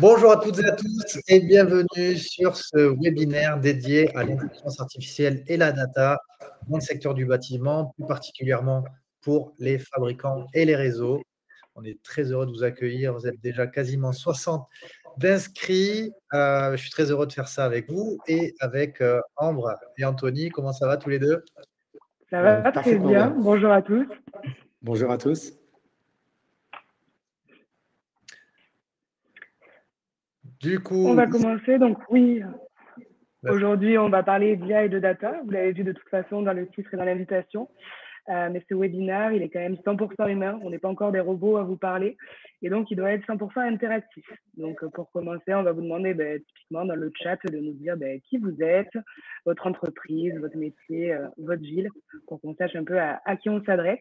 Bonjour à toutes et à tous et bienvenue sur ce webinaire dédié à l'intelligence artificielle et la data dans le secteur du bâtiment, plus particulièrement pour les fabricants et les réseaux. On est très heureux de vous accueillir. Vous êtes déjà quasiment 60 d'inscrits. Je suis très heureux de faire ça avec vous et avec Ambre et Anthony. Comment ça va tous les deux? Ça va très Parfaitement bien. bien. Bonjour à tous. Bonjour à tous. Du coup, On va commencer. Donc oui, Vas-y. aujourd'hui, on va parler d'IA et de data. Vous l'avez vu de toute façon dans le titre et dans l'invitation. Mais ce webinaire, il est quand même 100% humain. On n'est pas encore des robots à vous parler. Et donc, il doit être 100% interactif. Donc, pour commencer, on va vous demander typiquement dans le chat de nous dire qui vous êtes, votre entreprise, votre métier, votre ville, pour qu'on sache un peu à qui on s'adresse.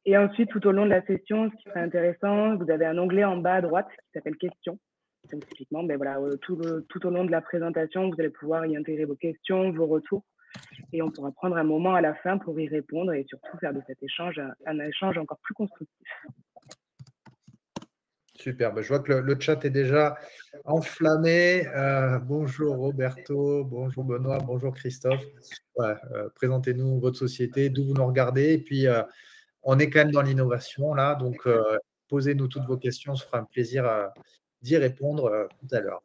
Et ensuite, tout au long de la session, ce qui serait intéressant, vous avez un onglet en bas à droite qui s'appelle Questions. Donc, typiquement, tout au long de la présentation, vous allez pouvoir y intégrer vos questions, vos retours. Et on pourra prendre un moment à la fin pour y répondre et surtout faire de cet échange un échange encore plus constructif. Super, je vois que le chat est déjà enflammé. Bonjour Roberto, bonjour Benoît, bonjour Christophe. Présentez-nous votre société, d'où vous nous regardez. Et puis, on est quand même dans l'innovation là, donc posez-nous toutes vos questions, on se fera un plaisir d'y répondre tout à l'heure.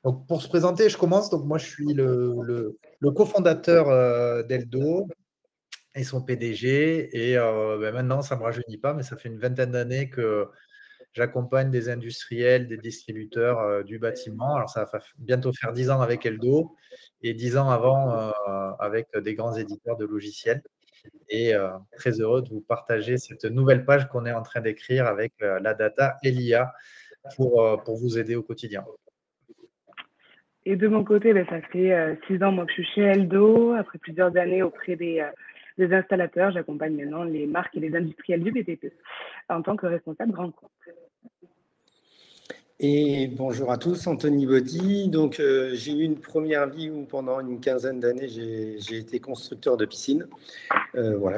Donc, pour se présenter, je commence. Donc, moi, je suis le cofondateur d'Eldo et son PDG. Et maintenant, ça ne me rajeunit pas, mais ça fait une vingtaine d'années que j'accompagne des industriels, des distributeurs du bâtiment. Alors, ça va bientôt faire 10 ans avec Eldo et 10 ans avant avec des grands éditeurs de logiciels. Et très heureux de vous partager cette nouvelle page qu'on est en train d'écrire avec la data et l'IA pour vous aider au quotidien. Et de mon côté, ça fait 6 ans moi, que je suis chez Eldo. Après plusieurs années auprès des installateurs, j'accompagne maintenant les marques et les industriels du BTP en tant que responsable grand compte. Et bonjour à tous, Anthony Body. Donc, j'ai eu une première vie où pendant une quinzaine d'années, j'ai été constructeur de piscines.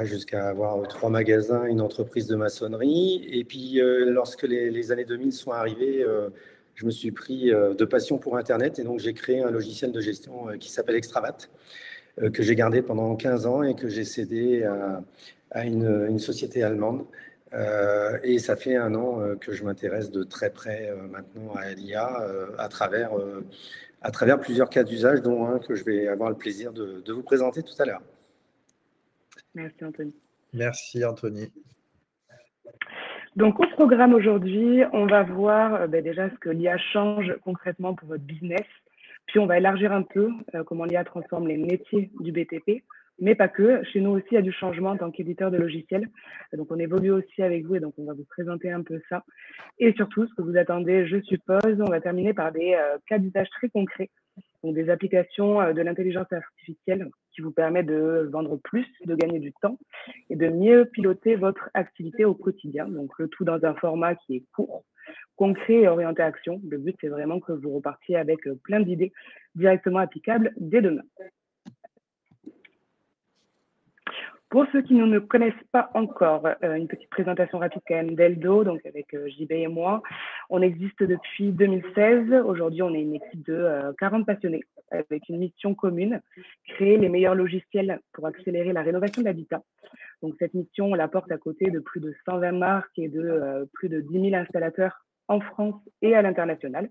Jusqu'à avoir 3 magasins, une entreprise de maçonnerie. Et puis, lorsque les années 2000 sont arrivées, je me suis pris de passion pour Internet. Et donc, j'ai créé un logiciel de gestion qui s'appelle Extravat, que j'ai gardé pendant 15 ans et que j'ai cédé à une société allemande. Et ça fait 1 an que je m'intéresse de très près maintenant à l'IA à travers plusieurs cas d'usage, dont un que je vais avoir le plaisir de vous présenter tout à l'heure. Merci Anthony. Merci Anthony. Donc au programme aujourd'hui, on va voir déjà ce que l'IA change concrètement pour votre business. Puis on va élargir un peu comment l'IA transforme les métiers du BTP. Mais pas que. Chez nous aussi, il y a du changement en tant qu'éditeur de logiciels. Donc, on évolue aussi avec vous et donc, on va vous présenter un peu ça. Et surtout, ce que vous attendez, je suppose, on va terminer par des cas d'usage très concrets. Donc, des applications de l'intelligence artificielle qui vous permettent de vendre plus, de gagner du temps et de mieux piloter votre activité au quotidien. Donc, le tout dans un format qui est court, concret et orienté action. Le but, c'est vraiment que vous repartiez avec plein d'idées directement applicables dès demain. Pour ceux qui ne nous connaissent pas encore, une petite présentation rapide quand même d'Eldo, donc avec JB et moi. On existe depuis 2016. Aujourd'hui, on est une équipe de 40 passionnés avec une mission commune, créer les meilleurs logiciels pour accélérer la rénovation de l'habitat. Donc cette mission, on la porte à côté de plus de 120 marques et de plus de 10 000 installateurs en France et à l'international.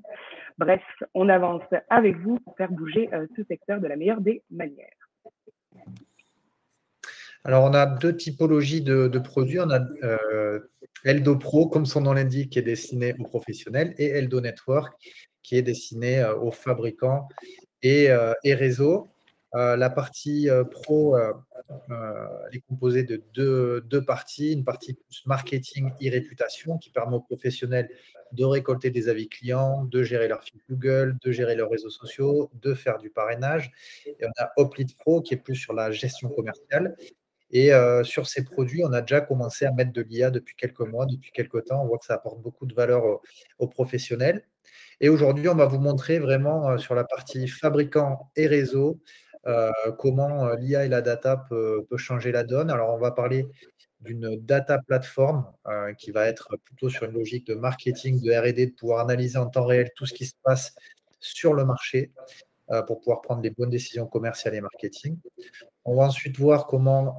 Bref, on avance avec vous pour faire bouger ce secteur de la meilleure des manières. Alors, on a 2 typologies de produits. On a Eldo Pro, comme son nom l'indique, qui est destiné aux professionnels, et Eldo Network, qui est destiné aux fabricants et réseaux. La partie Pro est composée de deux parties. Une partie plus marketing et réputation qui permet aux professionnels de récolter des avis clients, de gérer leur fil Google, de gérer leurs réseaux sociaux, de faire du parrainage. Et on a Hoplite Pro qui est plus sur la gestion commerciale. Et sur ces produits, on a déjà commencé à mettre de l'IA depuis quelques mois, depuis quelques temps. On voit que ça apporte beaucoup de valeur aux professionnels. Et aujourd'hui, on va vous montrer vraiment sur la partie fabricant et réseau comment l'IA et la data peut changer la donne. Alors, on va parler d'une data platform qui va être plutôt sur une logique de marketing, de R&D, de pouvoir analyser en temps réel tout ce qui se passe sur le marché pour pouvoir prendre les bonnes décisions commerciales et marketing. On va ensuite voir comment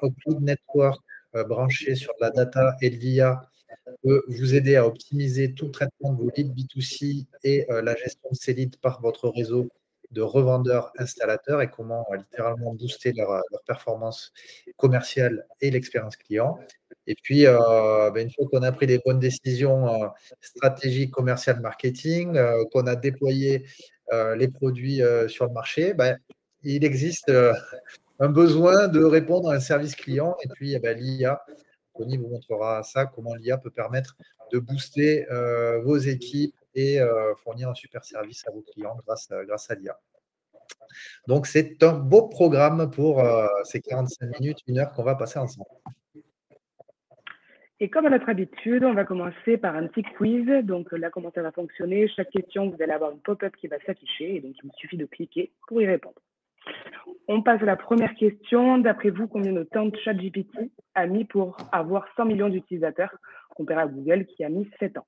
Upload Network branché sur de la data et de l'IA peut vous aider à optimiser tout le traitement de vos leads B2C et la gestion de ces leads par votre réseau de revendeurs installateurs et comment littéralement booster leur performance commerciale et l'expérience client. Et puis, une fois qu'on a pris les bonnes décisions stratégiques, commerciales, marketing, qu'on a déployé les produits sur le marché, il existe un besoin de répondre à un service client. Et puis, l'IA, Tony vous montrera ça, comment l'IA peut permettre de booster vos équipes et fournir un super service à vos clients grâce à l'IA. Donc, c'est un beau programme pour ces 45 minutes, 1 heure qu'on va passer ensemble. Et comme à notre habitude, on va commencer par un petit quiz. Donc là, comment ça va fonctionner? Chaque question, vous allez avoir une pop-up qui va s'afficher. Et donc, il vous suffit de cliquer pour y répondre. On passe à la première question. D'après vous, combien de temps ChatGPT a mis pour avoir 100 millions d'utilisateurs comparé à Google qui a mis 7 ans?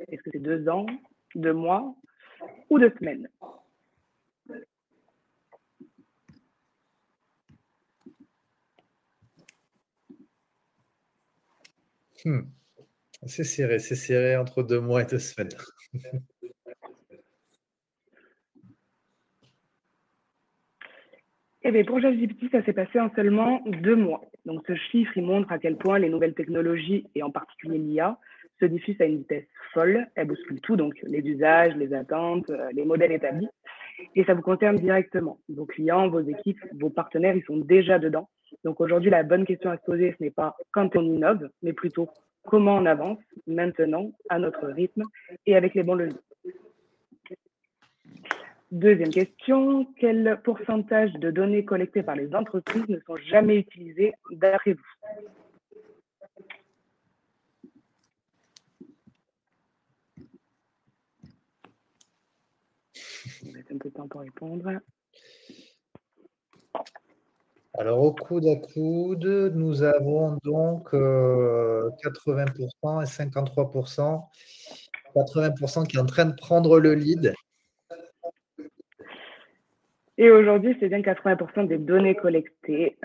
Est-ce que c'est 2 ans, 2 mois ou 2 semaines? C'est serré entre 2 mois et 2 semaines. Eh bien, pour ChatGPT, ça s'est passé en seulement 2 mois. Donc, ce chiffre, il montre à quel point les nouvelles technologies, et en particulier l'IA, se diffusent à une vitesse folle. Elles bousculent tout, donc les usages, les attentes, les modèles établis. Et ça vous concerne directement. Vos clients, vos équipes, vos partenaires, ils sont déjà dedans. Donc, aujourd'hui, la bonne question à se poser, ce n'est pas quand on innove, mais plutôt comment on avance maintenant, à notre rythme et avec les bons leviers. Deuxième question, quel pourcentage de données collectées par les entreprises ne sont jamais utilisées d'après vous? On laisse un peu de temps pour répondre. Alors, au coude à coude, nous avons donc 80% et 53%. 80% qui est en train de prendre le lead. Et aujourd'hui, c'est bien 80% des données collectées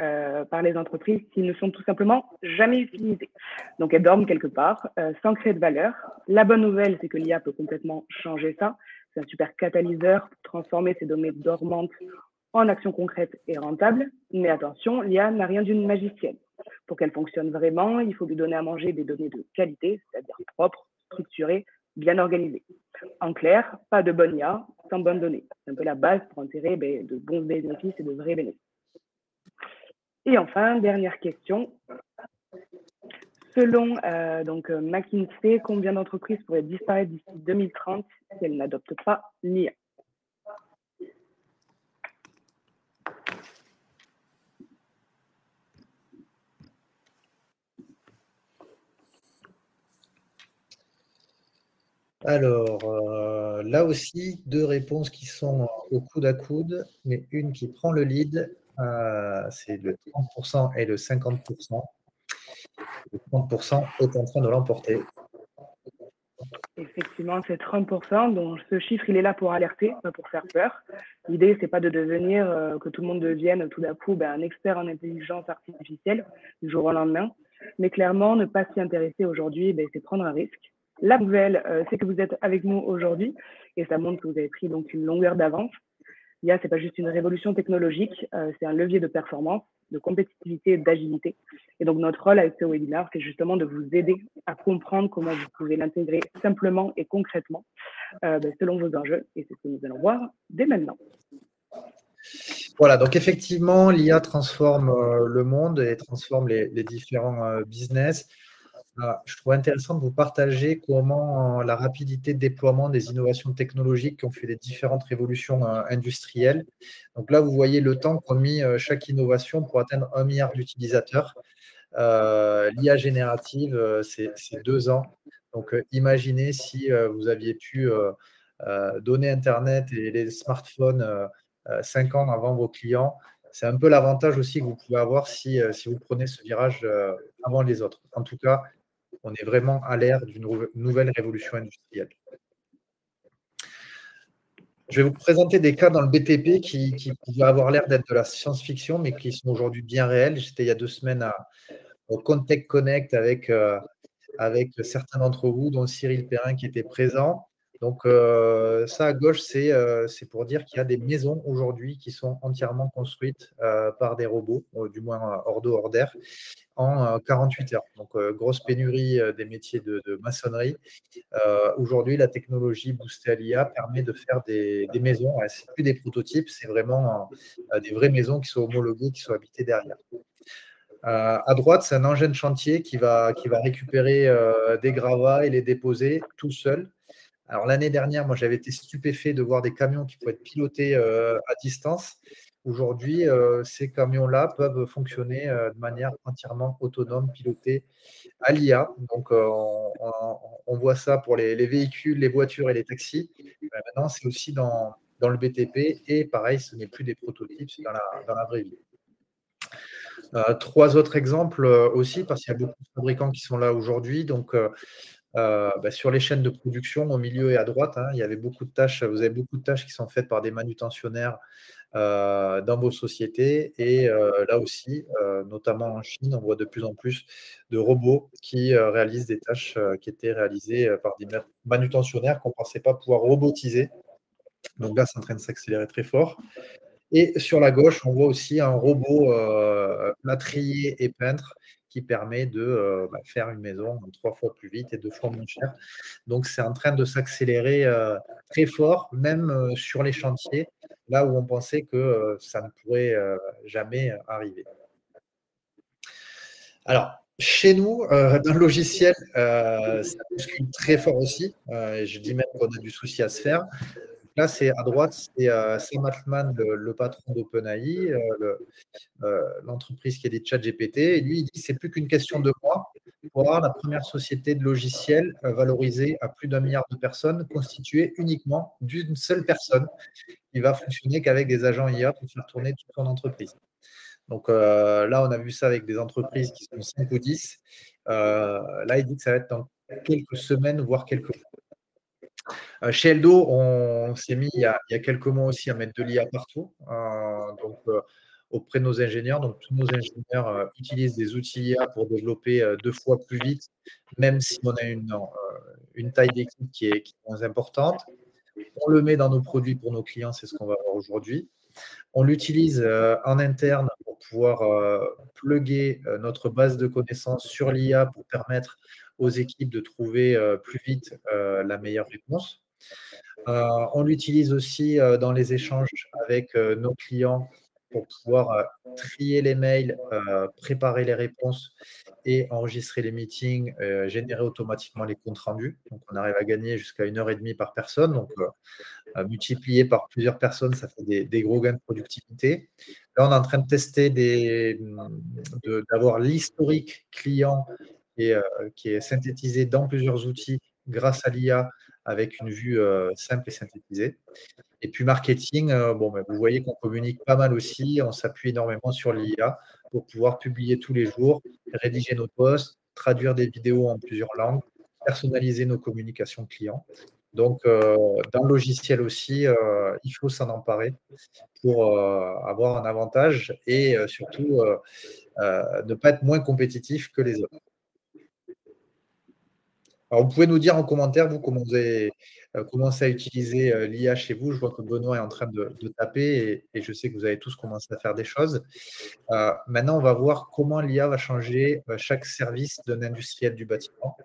par les entreprises qui ne sont tout simplement jamais utilisées. Donc, elles dorment quelque part, sans créer de valeur. La bonne nouvelle, c'est que l'IA peut complètement changer ça. C'est un super catalyseur pour transformer ces données dormantes en actions concrètes et rentables. Mais attention, l'IA n'a rien d'une magicienne. Pour qu'elle fonctionne vraiment, il faut lui donner à manger des données de qualité, c'est-à-dire propres, structurées, bien organisées. En clair, pas de bonne IA sans bonnes données. C'est un peu la base pour en tirer de bons bénéfices et de vrais bénéfices. Et enfin, dernière question. Selon McKinsey, combien d'entreprises pourraient disparaître d'ici 2030 si elles n'adoptent pas l'IA? Alors, là aussi, 2 réponses qui sont au coude à coude, mais une qui prend le lead, c'est le 30% et le 50%. Le 30% est en train de l'emporter. Effectivement, c'est 30%. Donc, ce chiffre, il est là pour alerter, pas pour faire peur. L'idée, c'est pas de devenir, que tout le monde devienne tout d'un coup un expert en intelligence artificielle du jour au lendemain. Mais clairement, ne pas s'y intéresser aujourd'hui, c'est prendre un risque. La nouvelle, c'est que vous êtes avec nous aujourd'hui et ça montre que vous avez pris donc une longueur d'avance. L'IA, c'est pas juste une révolution technologique, c'est un levier de performance, de compétitivité et d'agilité. Et donc, notre rôle avec ce webinaire, c'est justement de vous aider à comprendre comment vous pouvez l'intégrer simplement et concrètement selon vos enjeux. Et c'est ce que nous allons voir dès maintenant. Voilà, donc effectivement, l'IA transforme le monde et transforme les différents business. Je trouve intéressant de vous partager comment la rapidité de déploiement des innovations technologiques qui ont fait les différentes révolutions industrielles. Donc là, vous voyez le temps qu'ont mis chaque innovation pour atteindre 1 milliard d'utilisateurs. L'IA générative, c'est 2 ans. Donc, imaginez si vous aviez pu donner Internet et les smartphones 5 ans avant vos clients. c'est un peu l'avantage aussi que vous pouvez avoir si vous prenez ce virage avant les autres. En tout cas, on est vraiment à l'ère d'une nouvelle révolution industrielle. Je vais vous présenter des cas dans le BTP qui pouvaient avoir l'air d'être de la science-fiction, mais qui sont aujourd'hui bien réels. J'étais il y a 2 semaines au Contech Connect avec certains d'entre vous, dont Cyril Perrin qui était présent. Donc, ça à gauche, c'est pour dire qu'il y a des maisons aujourd'hui qui sont entièrement construites par des robots, du moins hors d'eau, hors d'air, en 48 heures. Donc, grosse pénurie des métiers de maçonnerie. Aujourd'hui, la technologie boostée à l'IA permet de faire des maisons. Ce n'est plus des prototypes, c'est vraiment des vraies maisons qui sont homologuées, qui sont habitées derrière. À droite, c'est un engin de chantier qui va récupérer des gravats et les déposer tout seul. Alors, l'année dernière, moi, j'avais été stupéfait de voir des camions qui pouvaient être pilotés à distance. Aujourd'hui, ces camions-là peuvent fonctionner de manière entièrement autonome, pilotée à l'IA. Donc, on voit ça pour les véhicules, les voitures et les taxis. Maintenant, c'est aussi dans le BTP. Et pareil, ce n'est plus des prototypes, c'est dans la vraie vie. 3 autres exemples aussi, parce qu'il y a beaucoup de fabricants qui sont là aujourd'hui. Donc, sur les chaînes de production, au milieu et à droite, il y avait beaucoup de tâches. Vous avez beaucoup de tâches qui sont faites par des manutentionnaires dans vos sociétés. Et là aussi, notamment en Chine, on voit de plus en plus de robots qui réalisent des tâches qui étaient réalisées par des manutentionnaires qu'on ne pensait pas pouvoir robotiser. Donc là, c'est en train de s'accélérer très fort. Et sur la gauche, on voit aussi un robot plâtrier et peintre qui permet de faire une maison 3 fois plus vite et 2 fois moins cher. Donc, c'est en train de s'accélérer très fort, même sur les chantiers, là où on pensait que ça ne pourrait jamais arriver. Alors, chez nous, dans le logiciel, ça bouscule très fort aussi. Et je dis même qu'on a du souci à se faire. Là, c'est à droite, c'est Sam Altman, le patron d'OpenAI, l'entreprise qui est des ChatGPT. Et lui, il dit que c'est plus qu'une question de mois pour avoir la première société de logiciels valorisée à plus d'1 milliard de personnes, constituée uniquement d'une seule personne qui va fonctionner qu'avec des agents IA pour faire tourner toute son entreprise. Donc là, on a vu ça avec des entreprises qui sont 5 ou 10. Là, il dit que ça va être dans quelques semaines, voire quelques mois. Chez Eldo, on s'est mis il y a quelques mois aussi à mettre de l'IA partout, auprès de nos ingénieurs. Donc, tous nos ingénieurs utilisent des outils IA pour développer 2 fois plus vite, même si on a une taille d'équipe qui est moins importante. On le met dans nos produits pour nos clients, c'est ce qu'on va voir aujourd'hui. On l'utilise en interne pour pouvoir plugger notre base de connaissances sur l'IA pour permettre aux équipes de trouver plus vite la meilleure réponse. On l'utilise aussi dans les échanges avec nos clients pour pouvoir trier les mails, préparer les réponses et enregistrer les meetings, générer automatiquement les comptes rendus. Donc, on arrive à gagner jusqu'à 1h30 par personne. Donc, multiplié par plusieurs personnes, ça fait des gros gains de productivité. Là, on est en train de tester d'avoir l'historique client qui est synthétisé dans plusieurs outils grâce à l'IA avec une vue simple et synthétisée. Et puis marketing, vous voyez qu'on communique pas mal aussi. On s'appuie énormément sur l'IA pour pouvoir publier tous les jours, rédiger nos posts, traduire des vidéos en plusieurs langues, personnaliser nos communications clients. Donc, dans le logiciel aussi, il faut s'en emparer pour avoir un avantage et surtout ne pas être moins compétitif que les autres. Alors, vous pouvez nous dire en commentaire, vous, comment vous avez commencé à utiliser l'IA chez vous. Je vois que Benoît est en train de taper et je sais que vous avez tous commencé à faire des choses. Maintenant, on va voir comment l'IA va changer chaque service d'un industriel du bâtiment.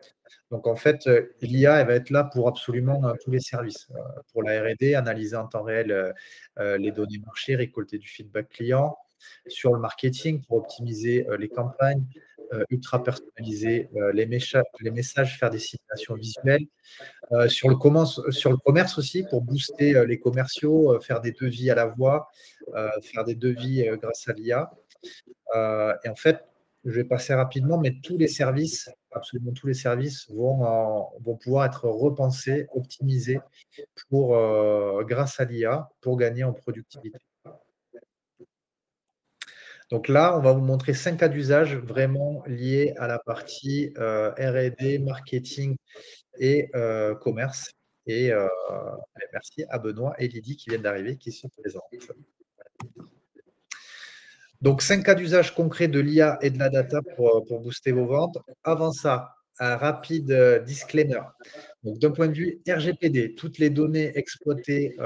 Donc, en fait, l'IA, elle va être là pour absolument tous les services. Pour la R&D, analyser en temps réel les données marché, récolter du feedback client. Sur le marketing, pour optimiser les campagnes, ultra personnaliser les messages, faire des simulations visuelles. Sur le commerce aussi, pour booster les commerciaux, faire des devis à la voix, faire des devis grâce à l'IA. Et en fait, je vais passer rapidement, mais tous les services, absolument tous les services vont pouvoir être repensés, optimisés grâce à l'IA pour gagner en productivité. Donc là, on va vous montrer 5 cas d'usage vraiment liés à la partie R&D, marketing et commerce. Et merci à Benoît et Lydie qui viennent d'arriver, qui sont présents. Donc, 5 cas d'usage concrets de l'IA et de la data pour booster vos ventes. Avant ça, un rapide disclaimer. Donc, d'un point de vue RGPD, toutes les données exploitées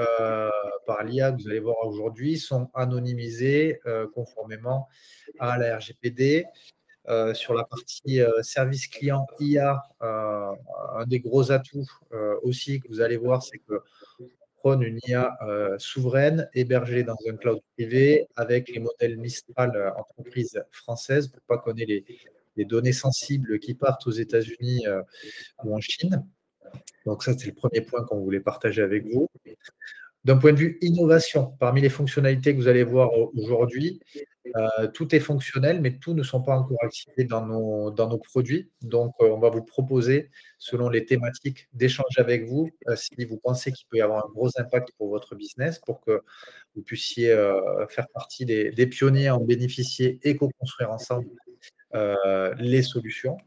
par l'IA que vous allez voir aujourd'hui sont anonymisées conformément à la RGPD. Sur la partie service client IA, un des gros atouts aussi que vous allez voir, c'est que prône une IA souveraine, hébergée dans un cloud privé, avec les modèles Mistral entreprises françaises, pour ne pas qu'on ait les données sensibles qui partent aux États-Unis ou en Chine. Donc ça, c'est le premier point qu'on voulait partager avec vous. D'un point de vue innovation, parmi les fonctionnalités que vous allez voir aujourd'hui, tout est fonctionnel, mais tout ne sont pas encore activés dans nos produits. Donc, on va vous proposer, selon les thématiques, d'échanger avec vous si vous pensez qu'il peut y avoir un gros impact pour votre business, pour que vous puissiez faire partie des pionniers à en bénéficier et co-construire ensemble les solutions.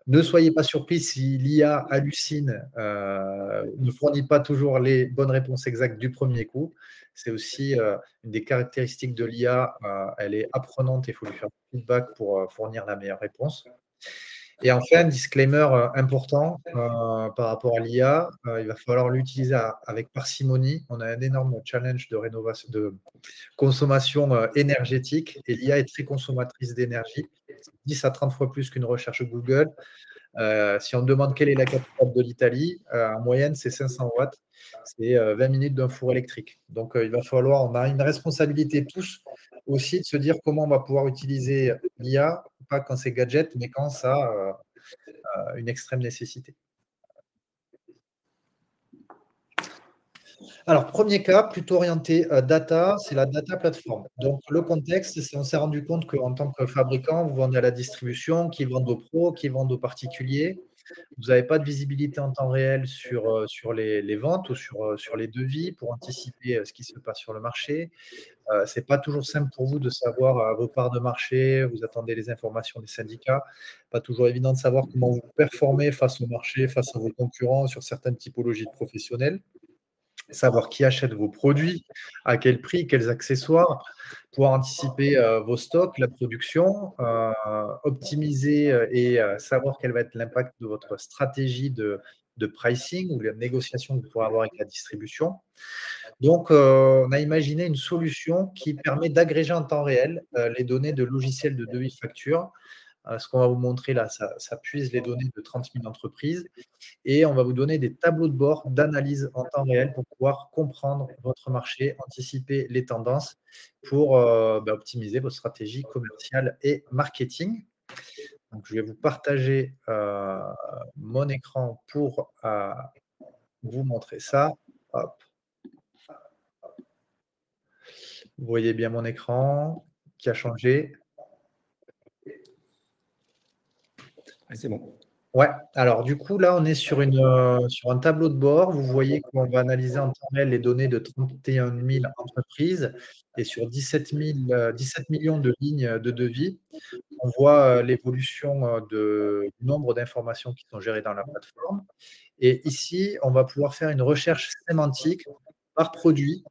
Ne soyez pas surpris si l'IA hallucine, ne fournit pas toujours les bonnes réponses exactes du premier coup. C'est aussi une des caractéristiques de l'IA. Elle est apprenante et il faut lui faire du feedback pour fournir la meilleure réponse. Et enfin, un disclaimer important par rapport à l'IA, il va falloir l'utiliser avec parcimonie. On a un énorme challenge de rénovation, de consommation énergétique, et l'IA est très consommatrice d'énergie, 10 à 30 fois plus qu'une recherche Google. Si on demande quelle est la capitale de l'Italie, en moyenne, c'est 500 watts. C'est 20 minutes d'un four électrique. Donc, il va falloir, on a une responsabilité tous aussi de se dire comment on va pouvoir utiliser l'IA, pas quand c'est gadget, mais quand ça a une extrême nécessité. Alors, premier cas, plutôt orienté data, c'est la data platform. Donc, le contexte, c'est qu'on s'est rendu compte qu'en tant que fabricant, vous vendez à la distribution, qui vendent aux pros, qui vendent aux particuliers. Vous n'avez pas de visibilité en temps réel sur les ventes ou sur les devis pour anticiper ce qui se passe sur le marché. Ce n'est pas toujours simple pour vous de savoir vos parts de marché, vous attendez les informations des syndicats. Pas toujours évident de savoir comment vous performez face au marché, face à vos concurrents sur certaines typologies de professionnels. Savoir qui achète vos produits, à quel prix, quels accessoires, pouvoir anticiper vos stocks, la production, optimiser et savoir quel va être l'impact de votre stratégie de pricing ou la négociation que vous pourrez avoir avec la distribution. Donc, on a imaginé une solution qui permet d'agréger en temps réel les données de logiciels de devis facture. Ce qu'on va vous montrer là, ça puise les données de 30 000 entreprises et on va vous donner des tableaux de bord d'analyse en temps réel pour pouvoir comprendre votre marché, anticiper les tendances pour optimiser votre stratégie commerciale et marketing. Donc, je vais vous partager mon écran pour vous montrer ça. Hop. Vous voyez bien mon écran qui a changé. C'est bon. Ouais, alors du coup, là, on est sur un tableau de bord. Vous voyez qu'on va analyser en temps réel les données de 31 000 entreprises et sur 17 millions de lignes de devis. On voit l'évolution du nombre d'informations qui sont gérées dans la plateforme. Et ici, on va pouvoir faire une recherche sémantique par produit,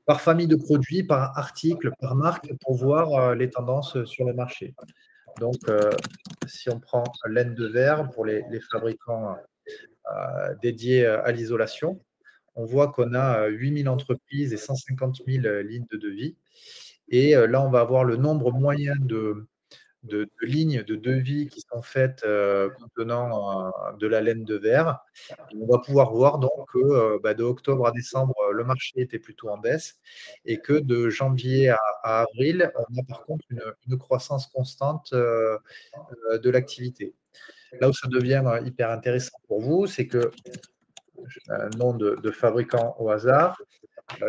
par famille de produits, par article, par marque, pour voir les tendances sur le marché. Donc, si on prend laine de verre pour les fabricants dédiés à l'isolation, on voit qu'on a 8 000 entreprises et 150 000 lignes de devis. Et là, on va avoir le nombre moyen de lignes de devis qui sont faites contenant de la laine de verre. Et on va pouvoir voir donc que de octobre à décembre, le marché était plutôt en baisse et que de janvier à avril, on a par contre une croissance constante de l'activité. Là où ça devient hyper intéressant pour vous, c'est que un nom de fabricant au hasard,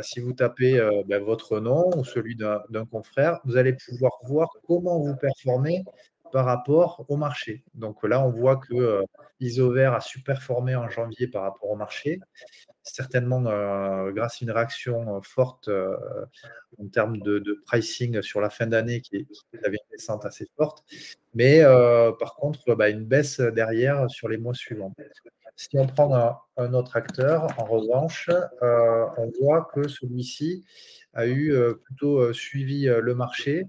si vous tapez votre nom ou celui d'un confrère, vous allez pouvoir voir comment vous performez par rapport au marché. Donc là, on voit que Isover a super performé en janvier par rapport au marché. certainement grâce à une réaction forte en termes de pricing sur la fin d'année qui avait une descente assez forte. Mais par contre, une baisse derrière sur les mois suivants. Si on prend un autre acteur, en revanche, on voit que celui-ci a eu plutôt suivi le marché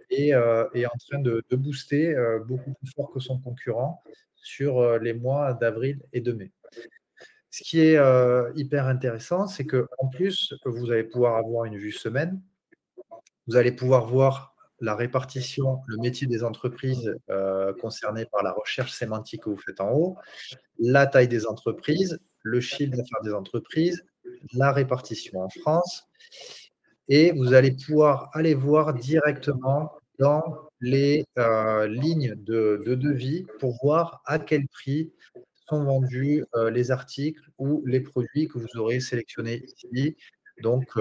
et est en train de booster beaucoup plus fort que son concurrent sur les mois d'avril et de mai. Ce qui est hyper intéressant, c'est qu'en plus, vous allez pouvoir avoir une vue semaine. Vous allez pouvoir voir la répartition, le métier des entreprises concernées par la recherche sémantique que vous faites en haut, la taille des entreprises, le chiffre d'affaires des entreprises, la répartition en France. Et vous allez pouvoir aller voir directement dans les lignes de devis pour voir à quel prix sont vendus les articles ou les produits que vous aurez sélectionnés ici. Donc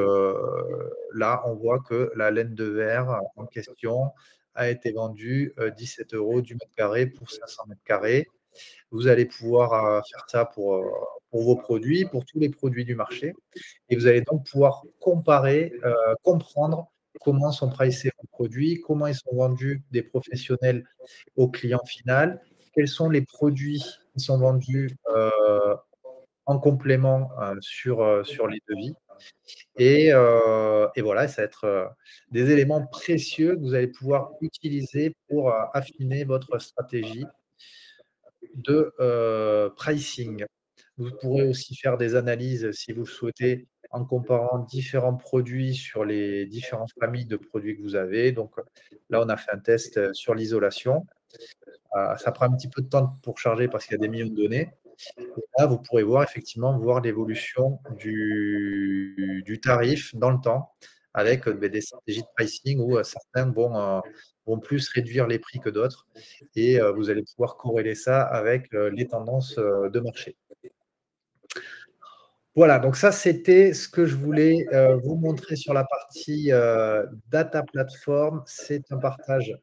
là, on voit que la laine de verre en question a été vendue 17 € du mètre carré pour 500 mètres carrés. Vous allez pouvoir faire ça pour vos produits, pour tous les produits du marché. Et vous allez donc pouvoir comparer, comprendre comment sont pricés vos produits, comment ils sont vendus des professionnels au client final, quels sont les produits qui sont vendus en complément sur les devis. Et voilà, ça va être des éléments précieux que vous allez pouvoir utiliser pour affiner votre stratégie de pricing. Vous pourrez aussi faire des analyses, si vous le souhaitez, en comparant différents produits sur les différentes familles de produits que vous avez. Donc là, on a fait un test sur l'isolation. Ça prend un petit peu de temps pour charger parce qu'il y a des millions de données. Et là, vous pourrez voir effectivement l'évolution du tarif dans le temps avec des stratégies de pricing où certains vont plus réduire les prix que d'autres et vous allez pouvoir corréler ça avec les tendances de marché. Voilà, donc ça, c'était ce que je voulais vous montrer sur la partie Data Platform. C'est un partage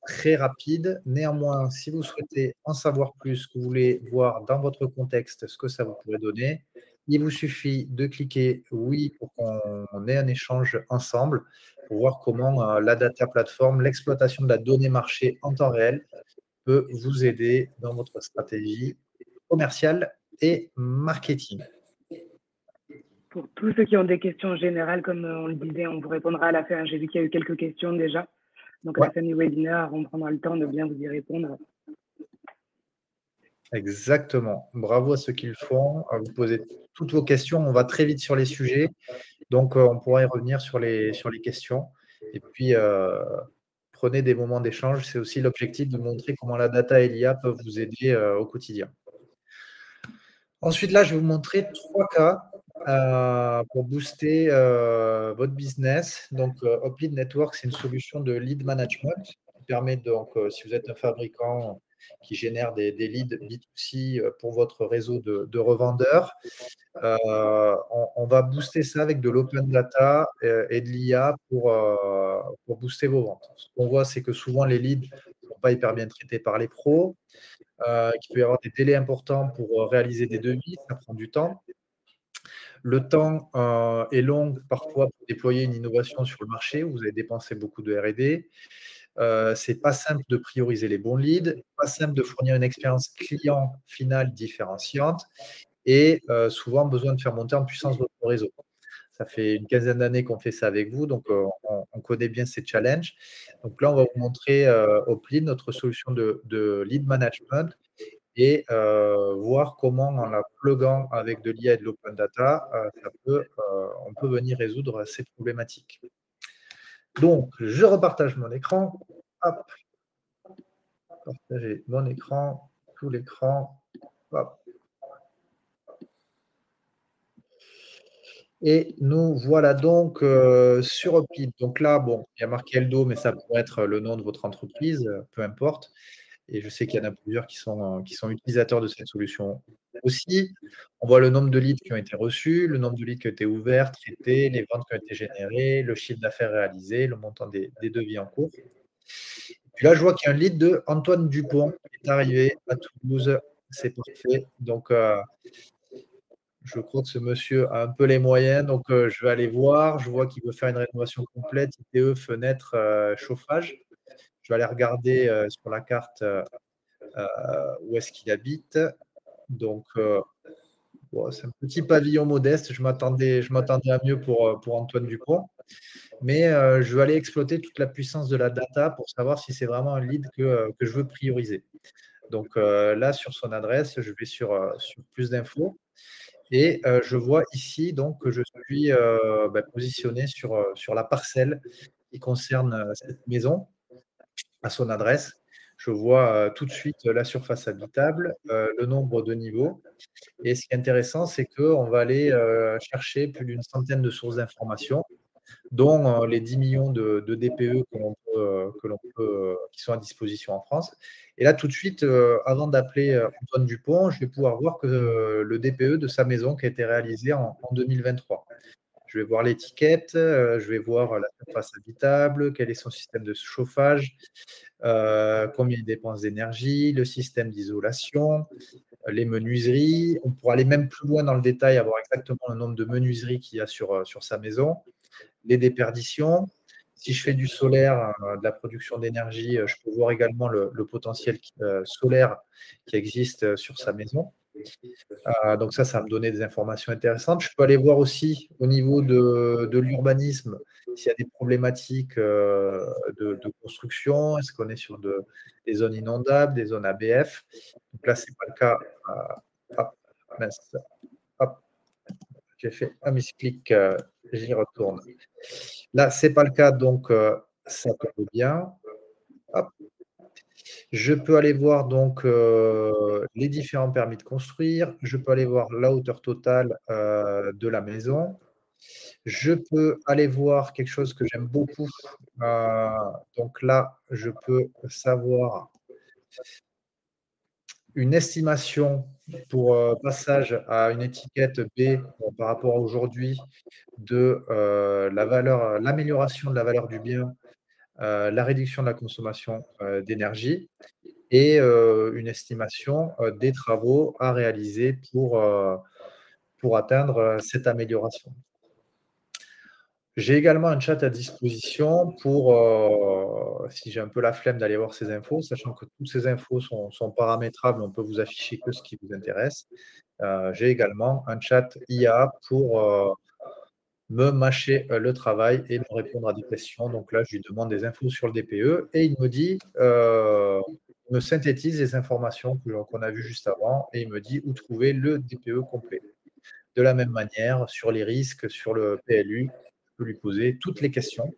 très rapide. Néanmoins, si vous souhaitez en savoir plus, que vous voulez voir dans votre contexte ce que ça vous pourrait donner, il vous suffit de cliquer oui pour qu'on ait un échange ensemble pour voir comment la Data Platform, l'exploitation de la donnée marché en temps réel peut vous aider dans votre stratégie commerciale et marketing. Pour tous ceux qui ont des questions générales, comme on le disait, on vous répondra à la fin. J'ai vu qu'il y a eu quelques questions déjà. Donc, à la fin du webinaire, on prendra le temps de bien vous y répondre. Exactement. Bravo à ceux qui le font. Vous posez toutes vos questions. On va très vite sur les sujets. Donc, on pourra y revenir sur les questions. Et puis, prenez des moments d'échange. C'est aussi l'objectif de montrer comment la data et l'IA peuvent vous aider au quotidien. Ensuite, là, je vais vous montrer 3 cas pour booster votre business. Donc, Hoplite Network, c'est une solution de lead management qui permet donc, si vous êtes un fabricant qui génère des leads B2C pour votre réseau de revendeurs, on va booster ça avec de l'open data et de l'IA pour booster vos ventes. Ce qu'on voit, c'est que souvent, les leads ne sont pas hyper bien traités par les pros, qu'il peut y avoir des délais importants pour réaliser des devis, ça prend du temps. Le temps est long parfois pour déployer une innovation sur le marché, où vous allez dépenser beaucoup de R&D. C'est pas simple de prioriser les bons leads, pas simple de fournir une expérience client finale différenciante et souvent besoin de faire monter en puissance votre réseau. Ça fait une quinzaine d'années qu'on fait ça avec vous, donc on connaît bien ces challenges. Donc là, on va vous montrer Hoplite, notre solution de lead management, et voir comment, en la pluguant avec de l'IA et de l'open data, on peut venir résoudre ces problématiques. Donc, je repartage mon écran. Hop. Partager mon écran, tout l'écran. Hop. Et nous voilà donc sur Hoplite. Donc là, bon, il y a marqué Eldo, mais ça pourrait être le nom de votre entreprise, peu importe. Et je sais qu'il y en a plusieurs qui sont utilisateurs de cette solution aussi. On voit le nombre de leads qui ont été reçus, le nombre de leads qui ont été ouverts, traités, les ventes qui ont été générées, le chiffre d'affaires réalisé, le montant des devis en cours. Puis là, je vois qu'il y a un lead de Antoine Dupont qui est arrivé à Toulouse. C'est parfait. Donc, je crois que ce monsieur a un peu les moyens, donc je vais aller voir. Je vois qu'il veut faire une rénovation complète, ITE, fenêtre, chauffage. Je vais aller regarder sur la carte où est-ce qu'il habite. Donc, bon, c'est un petit pavillon modeste. Je m'attendais à mieux pour Antoine Dupont. Mais je veux aller exploiter toute la puissance de la data pour savoir si c'est vraiment un lead que je veux prioriser. Donc là, sur son adresse, je vais sur plus d'infos. Et je vois ici donc, que je suis positionné sur la parcelle qui concerne cette maison à son adresse. Je vois tout de suite la surface habitable, le nombre de niveaux. Et ce qui est intéressant, c'est qu'on va aller chercher plus d'une centaine de sources d'informations, dont les 10 millions de DPE qui sont à disposition en France. Et là, tout de suite, avant d'appeler Antoine Dupont, je vais pouvoir voir que le DPE de sa maison qui a été réalisé en 2023. Je vais voir l'étiquette, je vais voir la surface habitable, quel est son système de chauffage, combien il dépense d'énergie, le système d'isolation, les menuiseries. On pourra aller même plus loin dans le détail, avoir exactement le nombre de menuiseries qu'il y a sur sa maison, les déperditions. Si je fais du solaire, de la production d'énergie, je peux voir également le potentiel solaire qui existe sur sa maison. Donc ça va me donner des informations intéressantes. Je peux aller voir aussi au niveau de l'urbanisme s'il y a des problématiques de construction. Est-ce qu'on est sur des zones inondables, des zones ABF? Donc là, ce n'est pas le cas. Hop, mince. Hop, j'ai fait un misclic, j'y retourne. Là, ce n'est pas le cas, donc ça tombe bien. Hop. Je peux aller voir donc les différents permis de construire. Je peux aller voir la hauteur totale de la maison. Je peux aller voir quelque chose que j'aime beaucoup. Donc là, je peux savoir une estimation pour passage à une étiquette B par rapport à aujourd'hui de l'amélioration de la valeur du bien, la réduction de la consommation d'énergie et une estimation des travaux à réaliser pour atteindre cette amélioration. J'ai également un chat à disposition pour, si j'ai un peu la flemme d'aller voir ces infos, sachant que toutes ces infos sont paramétrables, on peut vous afficher que ce qui vous intéresse. J'ai également un chat IA pour me mâcher le travail et me répondre à des questions. Donc là, je lui demande des infos sur le DPE et il me dit, me synthétise les informations qu'on a vues juste avant et il me dit où trouver le DPE complet. De la même manière, sur les risques, sur le PLU, je peux lui poser toutes les questions.